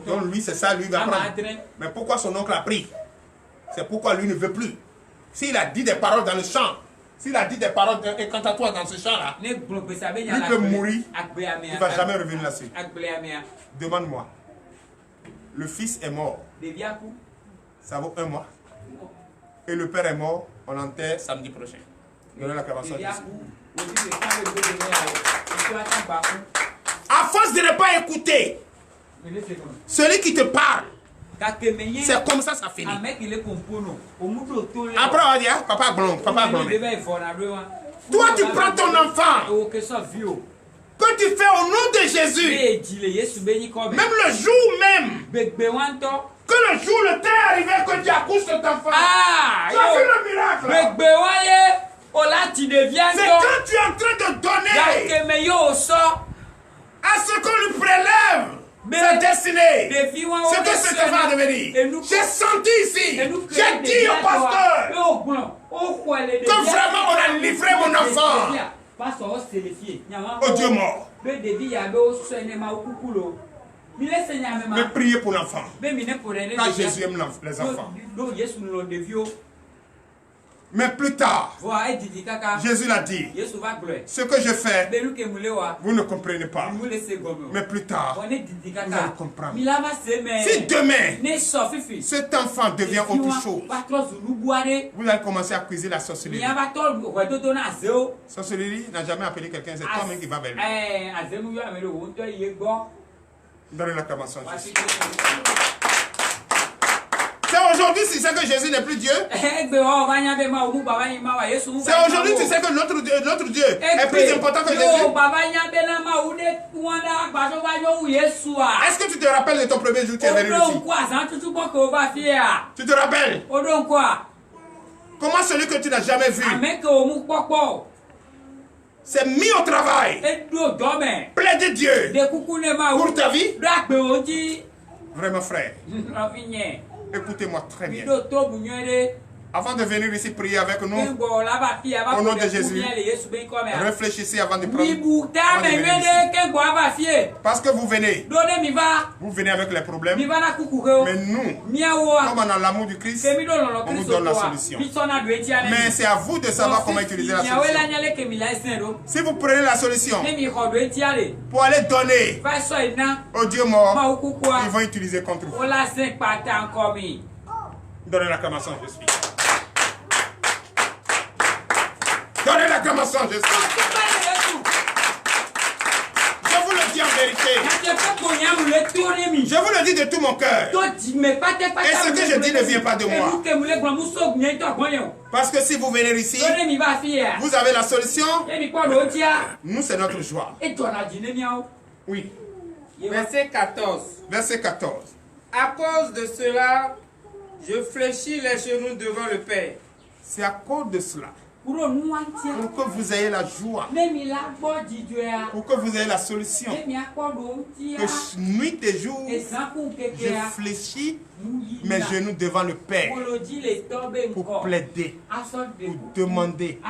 Donc lui, c'est ça, lui va prendre. Mais pourquoi son oncle a pris? C'est pourquoi lui ne veut plus. S'il a dit des paroles dans le champ, s'il a dit des paroles incantatoires dans ce champ-là, lui peut mourir, il ne va jamais revenir là-dessus. Demande-moi. Le fils est mort. Ça vaut 1 mois. Et le père est mort, on l'enterre samedi prochain. Donnez l'acclamation. À force de ne pas écouter celui qui te parle, c'est comme ça, ça finit. Après, on va dire, papa blond, papa blond. Toi, tu prends ton enfant que tu fais au nom de Jésus. Même le jour même, que le jour le temps est arrivé que tu accouches cet enfant. Tu as vu le miracle. C'est quand tu es en train de donner à ce qu'on lui prélève sa destinée. Ce que cet enfant a devenir. J'ai senti ici. J'ai dit au pasteur que vraiment on a livré mon enfant au Dieu mort. Mais priez pour l'enfant. Car Jésus aime les enfants. Mais plus tard, Jésus l'a dit, ce que je fais, vous ne comprenez pas. Mais plus tard, vous allez comprendre. Si demain, cet enfant devient autre chose, vous allez commencer à accuser la sorcellerie. Sorcellerie n'a jamais appelé quelqu'un, c'est toi-même qui va vers lui. Donnez l'acclamation à Jésus. C'est aujourd'hui, tu sais que Jésus n'est plus Dieu. C'est aujourd'hui, tu sais que notre Dieu est plus important que Jésus. Est-ce que tu te rappelles de ton premier jour où tu es venu ici? Tu te rappelles? Comment celui que tu n'as jamais vu s'est mis au travail, plaide Dieu pour ta vie? Vraiment frère, écoutez-moi très bien. Avant de venir ici prier avec nous, au nom de Jésus, réfléchissez avant de prendre. Parce que vous venez avec les problèmes. Mais nous, comme on a l'amour du Christ, on vous donne la solution. Mais c'est à vous de savoir comment utiliser la solution. Si vous prenez la solution pour aller donner au Dieu mort, ils vont utiliser contre vous. Donnez l'acclamation, je suis. Donnez l'acclamation, je suis. Je vous le dis en vérité. Je vous le dis de tout mon cœur. Et ce que je dis ne vient pas de moi. Parce que si vous venez ici, vous avez la solution. Nous, c'est notre joie. Oui. Verset 14. Verset 14. À cause de cela, je fléchis les genoux devant le Père. C'est à cause de cela Pour que vous ayez la joie. Pour que vous ayez la solution. Que nuit et jour, je fléchis mes genoux devant le Père. Pour plaider. Pour demander.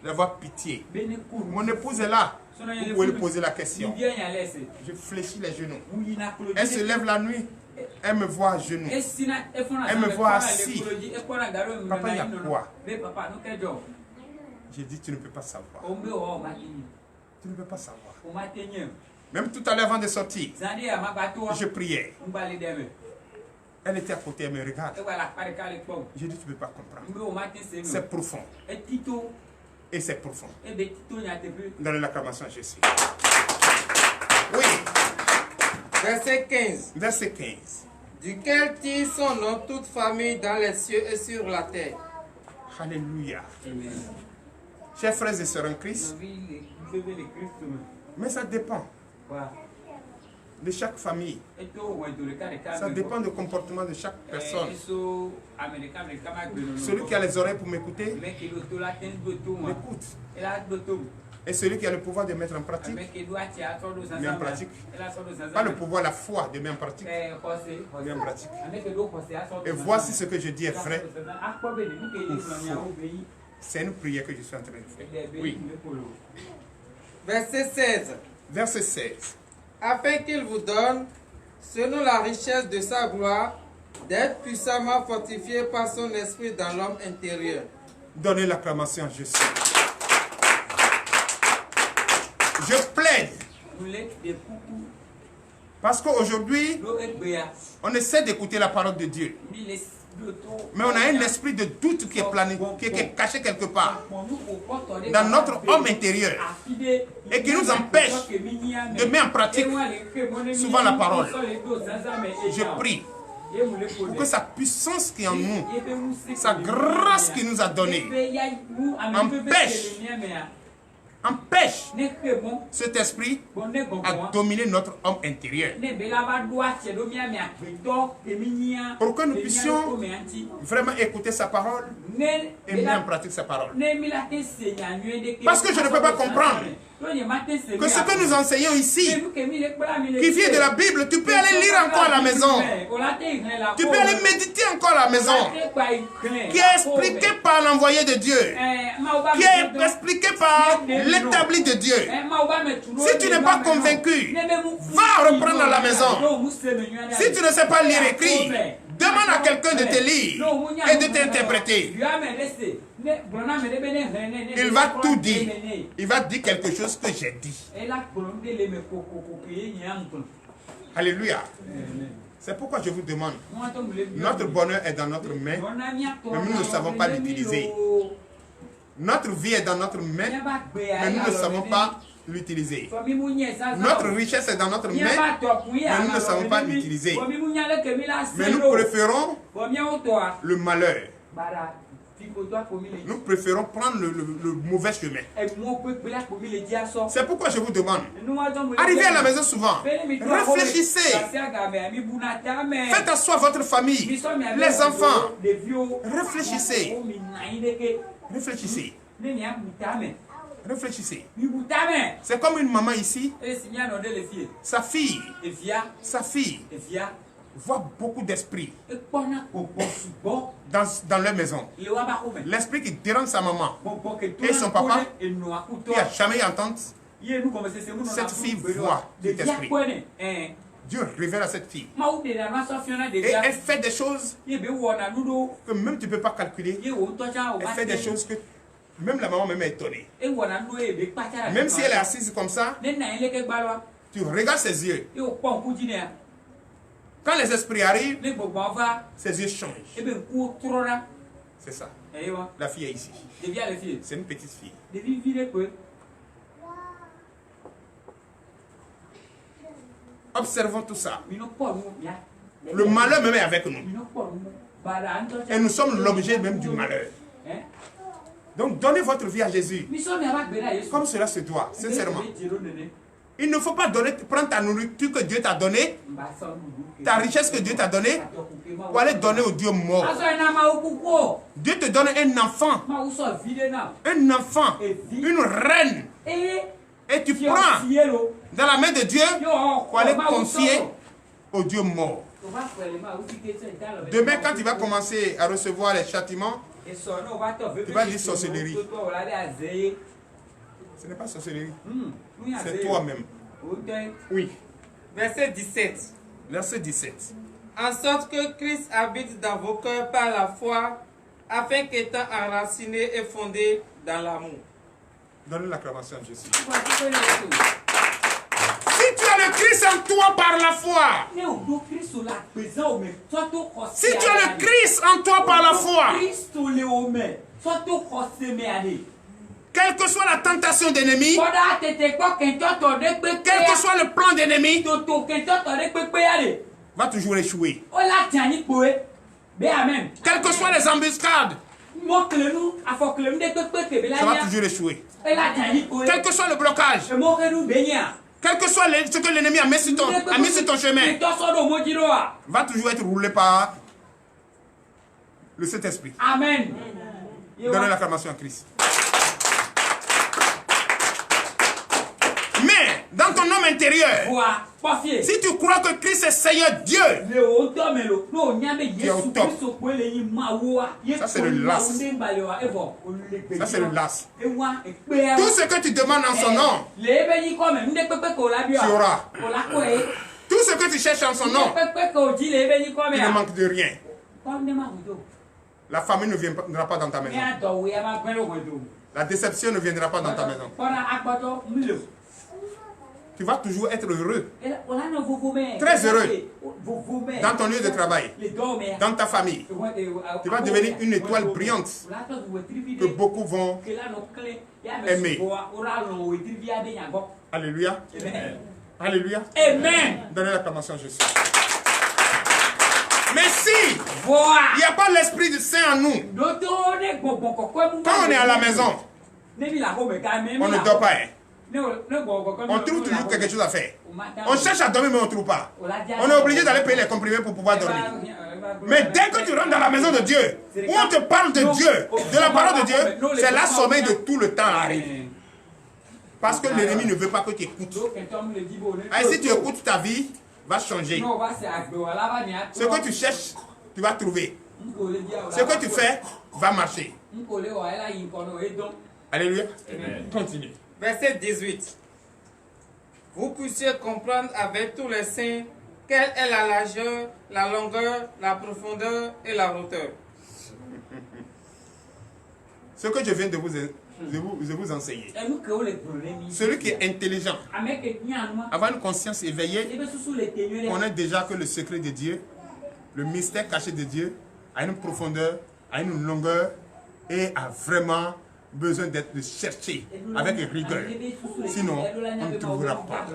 D'avoir pitié. Mon épouse est là. Vous pouvez lui poser la question. Je fléchis les genoux. Elle se lève la nuit. Elle me voit à genoux. Elle me voit assis. Papa, il y a quoi? J'ai dit, tu ne peux pas savoir. Tu ne peux pas savoir. Même tout à l'heure avant de sortir, je priais. Elle était à côté, elle me regarde. J'ai dit, tu ne peux pas comprendre. C'est profond. Et c'est profond. Dans l'acclamation à Jésus. Oui. Verset 15. Verset 15. Duquel tire son nom toute famille dans les cieux et sur la terre. Alléluia. Chers frères et sœurs en Christ, mais ça dépend de chaque famille. Ça dépend du comportement de chaque personne. Celui qui a les oreilles pour m'écouter, m'écoute. Et celui qui a le pouvoir de mettre en pratique, met en pratique. Pas le pouvoir, la foi de mettre en pratique, met en pratique. Et voici ce que je dis est vrai ou faux. C'est une prière que je suis en train de faire. Oui. Verset 16. Verset 16. Afin qu'il vous donne, selon la richesse de sa gloire, d'être puissamment fortifié par son esprit dans l'homme intérieur. Donnez l'acclamation à Jésus. Je plaide. Parce qu'aujourd'hui, on essaie d'écouter la parole de Dieu. Mais on a un esprit de doute qui est caché quelque part dans notre homme intérieur et qui nous empêche de mettre en pratique souvent la parole. Je prie pour que sa puissance qui est en nous, sa grâce qu'il nous a donnée, empêche cet esprit à dominer notre homme intérieur. Pour que nous puissions vraiment écouter sa parole et mettre en pratique sa parole. Parce que je ne peux pas comprendre que ce que nous enseignons ici, qui vient de la Bible, tu peux aller lire encore à la maison. Tu peux aller méditer encore à la maison. Qui est expliqué par l'envoyé de Dieu. Qui est expliqué par l'établi de Dieu. Si tu n'es pas convaincu, va reprendre à la maison. Si tu ne sais pas lire écrit, demande à quelqu'un de te lire et de t'interpréter. Il va tout dire. Il va dire quelque chose que j'ai dit. Alléluia. C'est pourquoi je vous demande, notre bonheur est dans notre main, mais nous ne savons pas l'utiliser. Notre vie est dans notre main, mais nous ne savons pas l'utiliser. Notre richesse est dans notre main, mais nous ne savons pas l'utiliser. Mais nous préférons le malheur. Nous préférons prendre le mauvais chemin. C'est pourquoi je vous demande, arrivez à la maison souvent, réfléchissez, faites asseoir votre famille, les enfants, réfléchissez, réfléchissez. Réfléchissez. C'est comme une maman ici. Sa fille voit beaucoup d'esprit dans leur maison. L'esprit qui dérange sa maman et son papa, qui n'a jamais entendu, cette fille voit cet esprit. Dieu révèle à cette fille. Et elle fait des choses que même tu ne peux pas calculer. Elle fait des choses que même la maman même est étonnée. Même si elle est assise comme ça, tu regardes ses yeux. Quand les esprits arrivent, ses yeux changent. C'est ça. La fille est ici. C'est une petite fille. Observons tout ça. Le malheur même est avec nous. Et nous sommes l'objet même du malheur. Donc donnez votre vie à Jésus. Comme cela se doit, sincèrement. Il ne faut pas prendre ta nourriture que Dieu t'a donnée, ta richesse que Dieu t'a donnée, pour aller donner au Dieu mort. Dieu te donne un enfant, une reine. Et tu prends dans la main de Dieu pour aller confier au Dieu mort. Demain, quand tu vas commencer à recevoir les châtiments, tu vas dire sorcellerie. Ce n'est pas sorcellerie. C'est toi-même. Oui. Verset 17. Verset 17. En sorte que Christ habite dans vos cœurs par la foi, afin qu'étant enraciné et fondé dans l'amour. Donnez l'acclamation à Jésus. Si tu as le Christ en toi par la foi, si tu as le Christ en toi par la foi, quelle que soit la tentation d'ennemi, quel que soit le plan d'ennemi, va toujours échouer. Quelles que soient les embuscades, ça va toujours échouer. Quel que soit le blocage, quel que soit ce que l'ennemi a mis sur ton chemin, va toujours être roulé par le Saint-Esprit. Amen. Donnez l'acclamation à Christ. Mais dans ton homme intérieur, si tu crois que Christ est Seigneur Dieu, tu es au top. Ça c'est le las. Ça c'est le las. Tout ce que tu demandes en son nom, tu auras. Tout ce que tu cherches en son nom, tu ne manques de rien. La famille ne viendra pas dans ta maison. La déception ne viendra pas dans ta maison. Tu vas toujours être heureux, très heureux, dans ton lieu de travail, dans ta famille. Tu vas devenir une étoile brillante que beaucoup vont aimer. Alléluia. Alléluia. Amen. Donnez l'acclamation à Jésus. Mais si il n'y a pas l'Esprit du Saint en nous, quand on est à la maison, on ne dort pas. On trouve toujours quelque chose à faire. On cherche à dormir mais on ne trouve pas. On est obligé d'aller payer les comprimés pour pouvoir dormir. Mais dès que tu rentres dans la maison de Dieu, où on te parle de Dieu, de la parole de Dieu, c'est là sommeil de tout le temps arrive. Parce que l'ennemi ne veut pas que tu écoutes. Et si tu écoutes, ta vie va changer. Ce que tu cherches, tu vas trouver. Ce que tu fais va marcher. Alléluia. Continue. Verset 18. Vous puissiez comprendre avec tous les saints quelle est la largeur, la longueur, la profondeur et la hauteur. Ce que je viens de vous enseigner. Celui qui est intelligent, avoir une conscience éveillée, connaît déjà que le secret de Dieu, le mystère caché de Dieu, a une profondeur, a une longueur et a vraiment besoin d'être cherché avec rigueur. Sinon, on ne trouvera pas.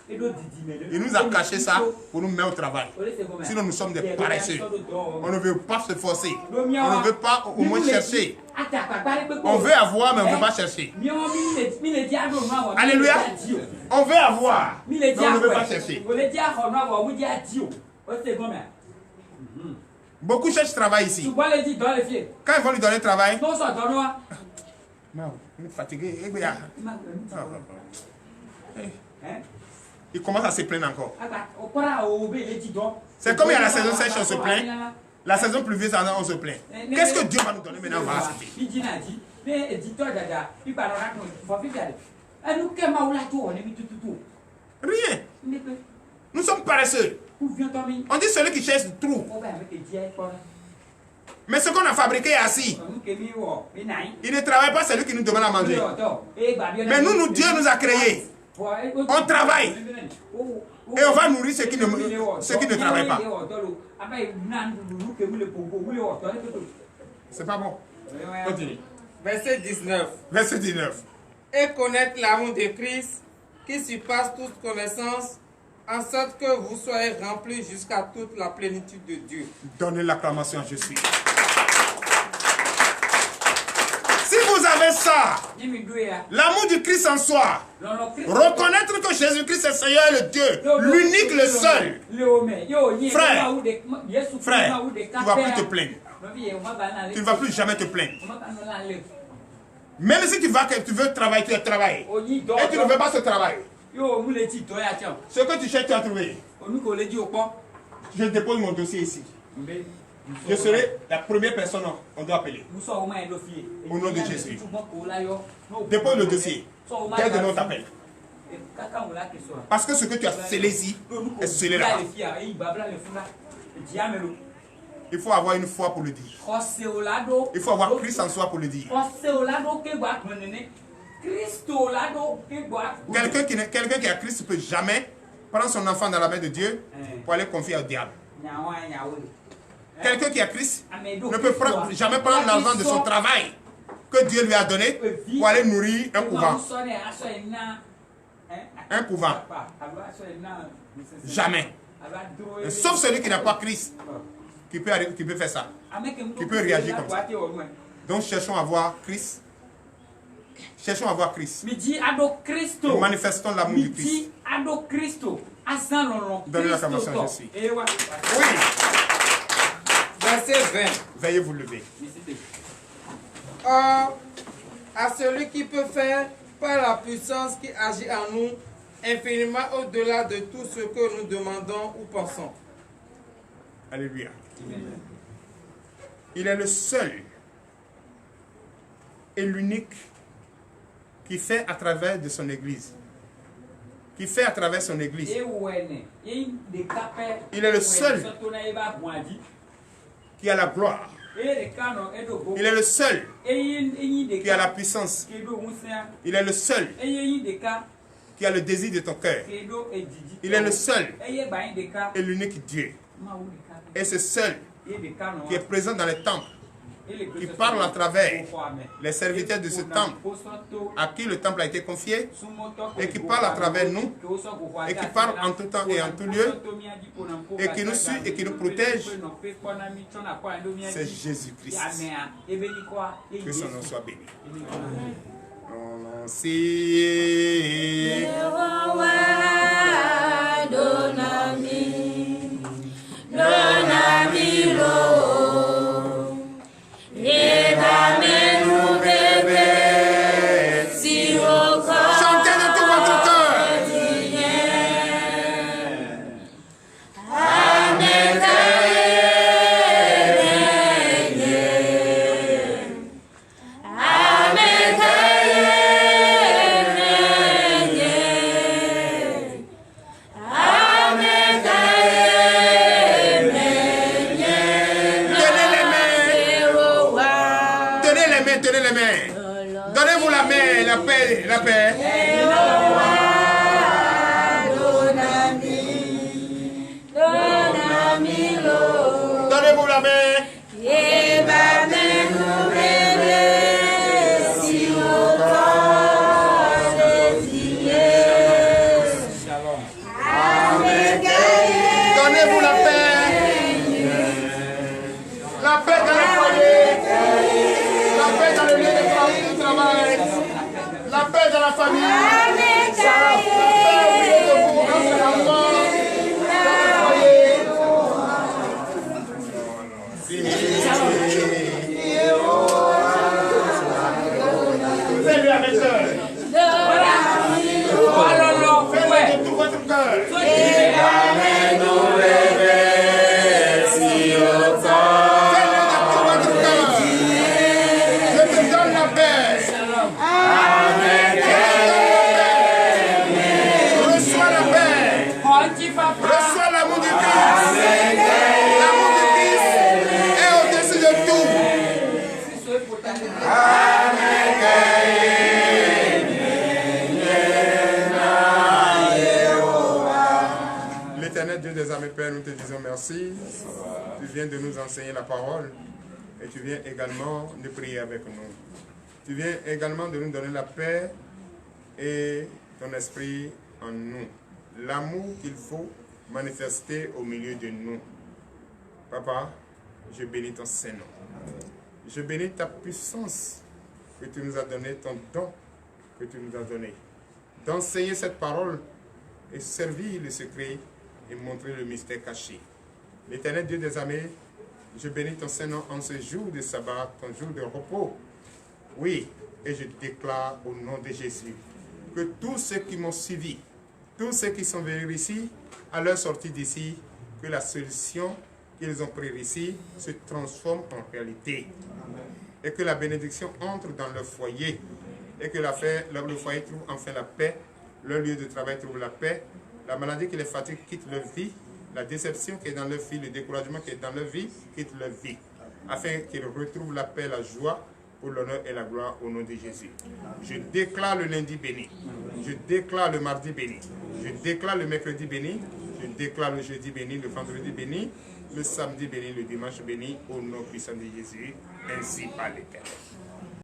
Il nous a caché ça pour nous mettre au travail. Sinon, nous sommes des paresseux. On ne veut pas se forcer. On ne veut pas au moins chercher. On veut avoir, mais on ne veut pas chercher. Alléluia. On veut avoir, mais on ne veut pas chercher. Beaucoup cherchent travail ici. Quand ils vont lui donner travail, non, il est fatigué. Il commence à se plaindre encore. C'est comme il y a la saison sèche, on se plaint. La saison pluvieuse, on se plaint. Qu'est-ce que Dieu va nous donner maintenant? On va accepter. Rien. Nous sommes paresseux. On dit celui qui cherche trouve. Mais ce qu'on a fabriqué est assis. Il ne travaille pas, c'est lui qui nous demande à manger. Mais nous, Dieu nous a créés. On travaille. Et on va nourrir ceux qui ne travaillent pas. C'est pas bon. Continue. Verset 19. Verset 19. Et connaître l'amour de Christ qui surpasse toute connaissance, en sorte que vous soyez remplis jusqu'à toute la plénitude de Dieu. Donnez l'acclamation à Jésus. Si vous avez ça, l'amour du Christ en soi, reconnaître que que Jésus-Christ est Seigneur et le Dieu, l'unique, le seul. Frère, tu ne vas plus te plaindre. Tu ne vas plus jamais te plaindre. Même si tu veux travailler, tu vas travailler. Et tu ne veux pas ce travail. Ce que tu cherches, tu as trouvé. Je dépose mon dossier ici. Je serai la première personne qu'on doit appeler. Au nom de Jésus. Dépose le dossier. Quel nom t'appelle? Parce que ce que tu as scellé ici est scellé là. Il faut avoir une foi pour le dire. Il faut avoir Christ en soi pour le dire. Quelqu'un qui a Christ ne peut jamais prendre son enfant dans la main de Dieu pour aller confier au diable. Quelqu'un qui a Christ ne peut jamais prendre l'argent de son travail que Dieu lui a donné pour aller nourrir un couvent. Un couvent. Jamais. Sauf celui qui n'a pas Christ qui peut faire ça. Qui peut réagir comme ça. Donc cherchons à voir Christ. Cherchons à voir Christ. Nous manifestons l'amour du Christ. Donnez l'acclamation à Jésus. Oui. Verset 20. Veuillez vous lever. Or, à celui qui peut faire par la puissance qui agit en nous, infiniment au-delà de tout ce que nous demandons ou pensons. Alléluia. Il est le seul et l'unique qui fait à travers de son Église. Qui fait à travers son Église. Il est le seul qui a la gloire. Il est le seul qui a la puissance. Il est le seul qui a le désir de ton cœur. Il est le seul et l'unique Dieu. Et c'est seul qui est présent dans les temples, qui parle à travers les serviteurs de ce temple, à qui le temple a été confié, et qui parle à travers nous, et qui parle en tout temps et en tout lieu, et qui nous suit et qui nous protège. C'est Jésus-Christ. Que son nom soit béni. Chantez de tout votre cœur. Donnez-vous la main, la paix, la paix. Donnez-vous la main. Donnez-vous la paix. La paix dans le foyer. La paix dans le lieu de travail. La paix dans la famille. La paix au milieu de vous, entre l'enfant, dans le foyer. Faites-le avec eux. Faites-le de tout votre cœur. Reçois l'amour du Christ. L'amour du Christ est au-dessus de tout. L'éternel Dieu des armées, Père, nous te disons merci. Tu viens de nous enseigner la parole et tu viens également de prier avec nous. Tu viens également de nous donner la paix et ton esprit en nous. L'amour qu'il faut manifester au milieu de nous. Papa, je bénis ton Saint-Nom. Je bénis ta puissance que tu nous as donnée, ton don que tu nous as donné. D'enseigner cette parole et servir le secret et montrer le mystère caché. L'Éternel Dieu des armées, je bénis ton Saint-Nom en ce jour de sabbat, ton jour de repos. Oui, et je déclare au nom de Jésus que tous ceux qui m'ont suivi, tous ceux qui sont venus ici, à leur sortie d'ici, que la solution qu'ils ont prise ici se transforme en réalité. Et que la bénédiction entre dans leur foyer. Et que le foyer trouve enfin la paix. Leur lieu de travail trouve la paix. La maladie qui les fatigue quitte leur vie. La déception qui est dans leur vie, le découragement qui est dans leur vie, quitte leur vie. Afin qu'ils retrouvent la paix, la joie, pour l'honneur et la gloire au nom de Jésus. Je déclare le lundi béni. Je déclare le mardi béni. Je déclare le mercredi béni. Je déclare le jeudi béni, le vendredi béni, le samedi béni, le dimanche béni, au nom puissant de Jésus, ainsi par l'Éternel.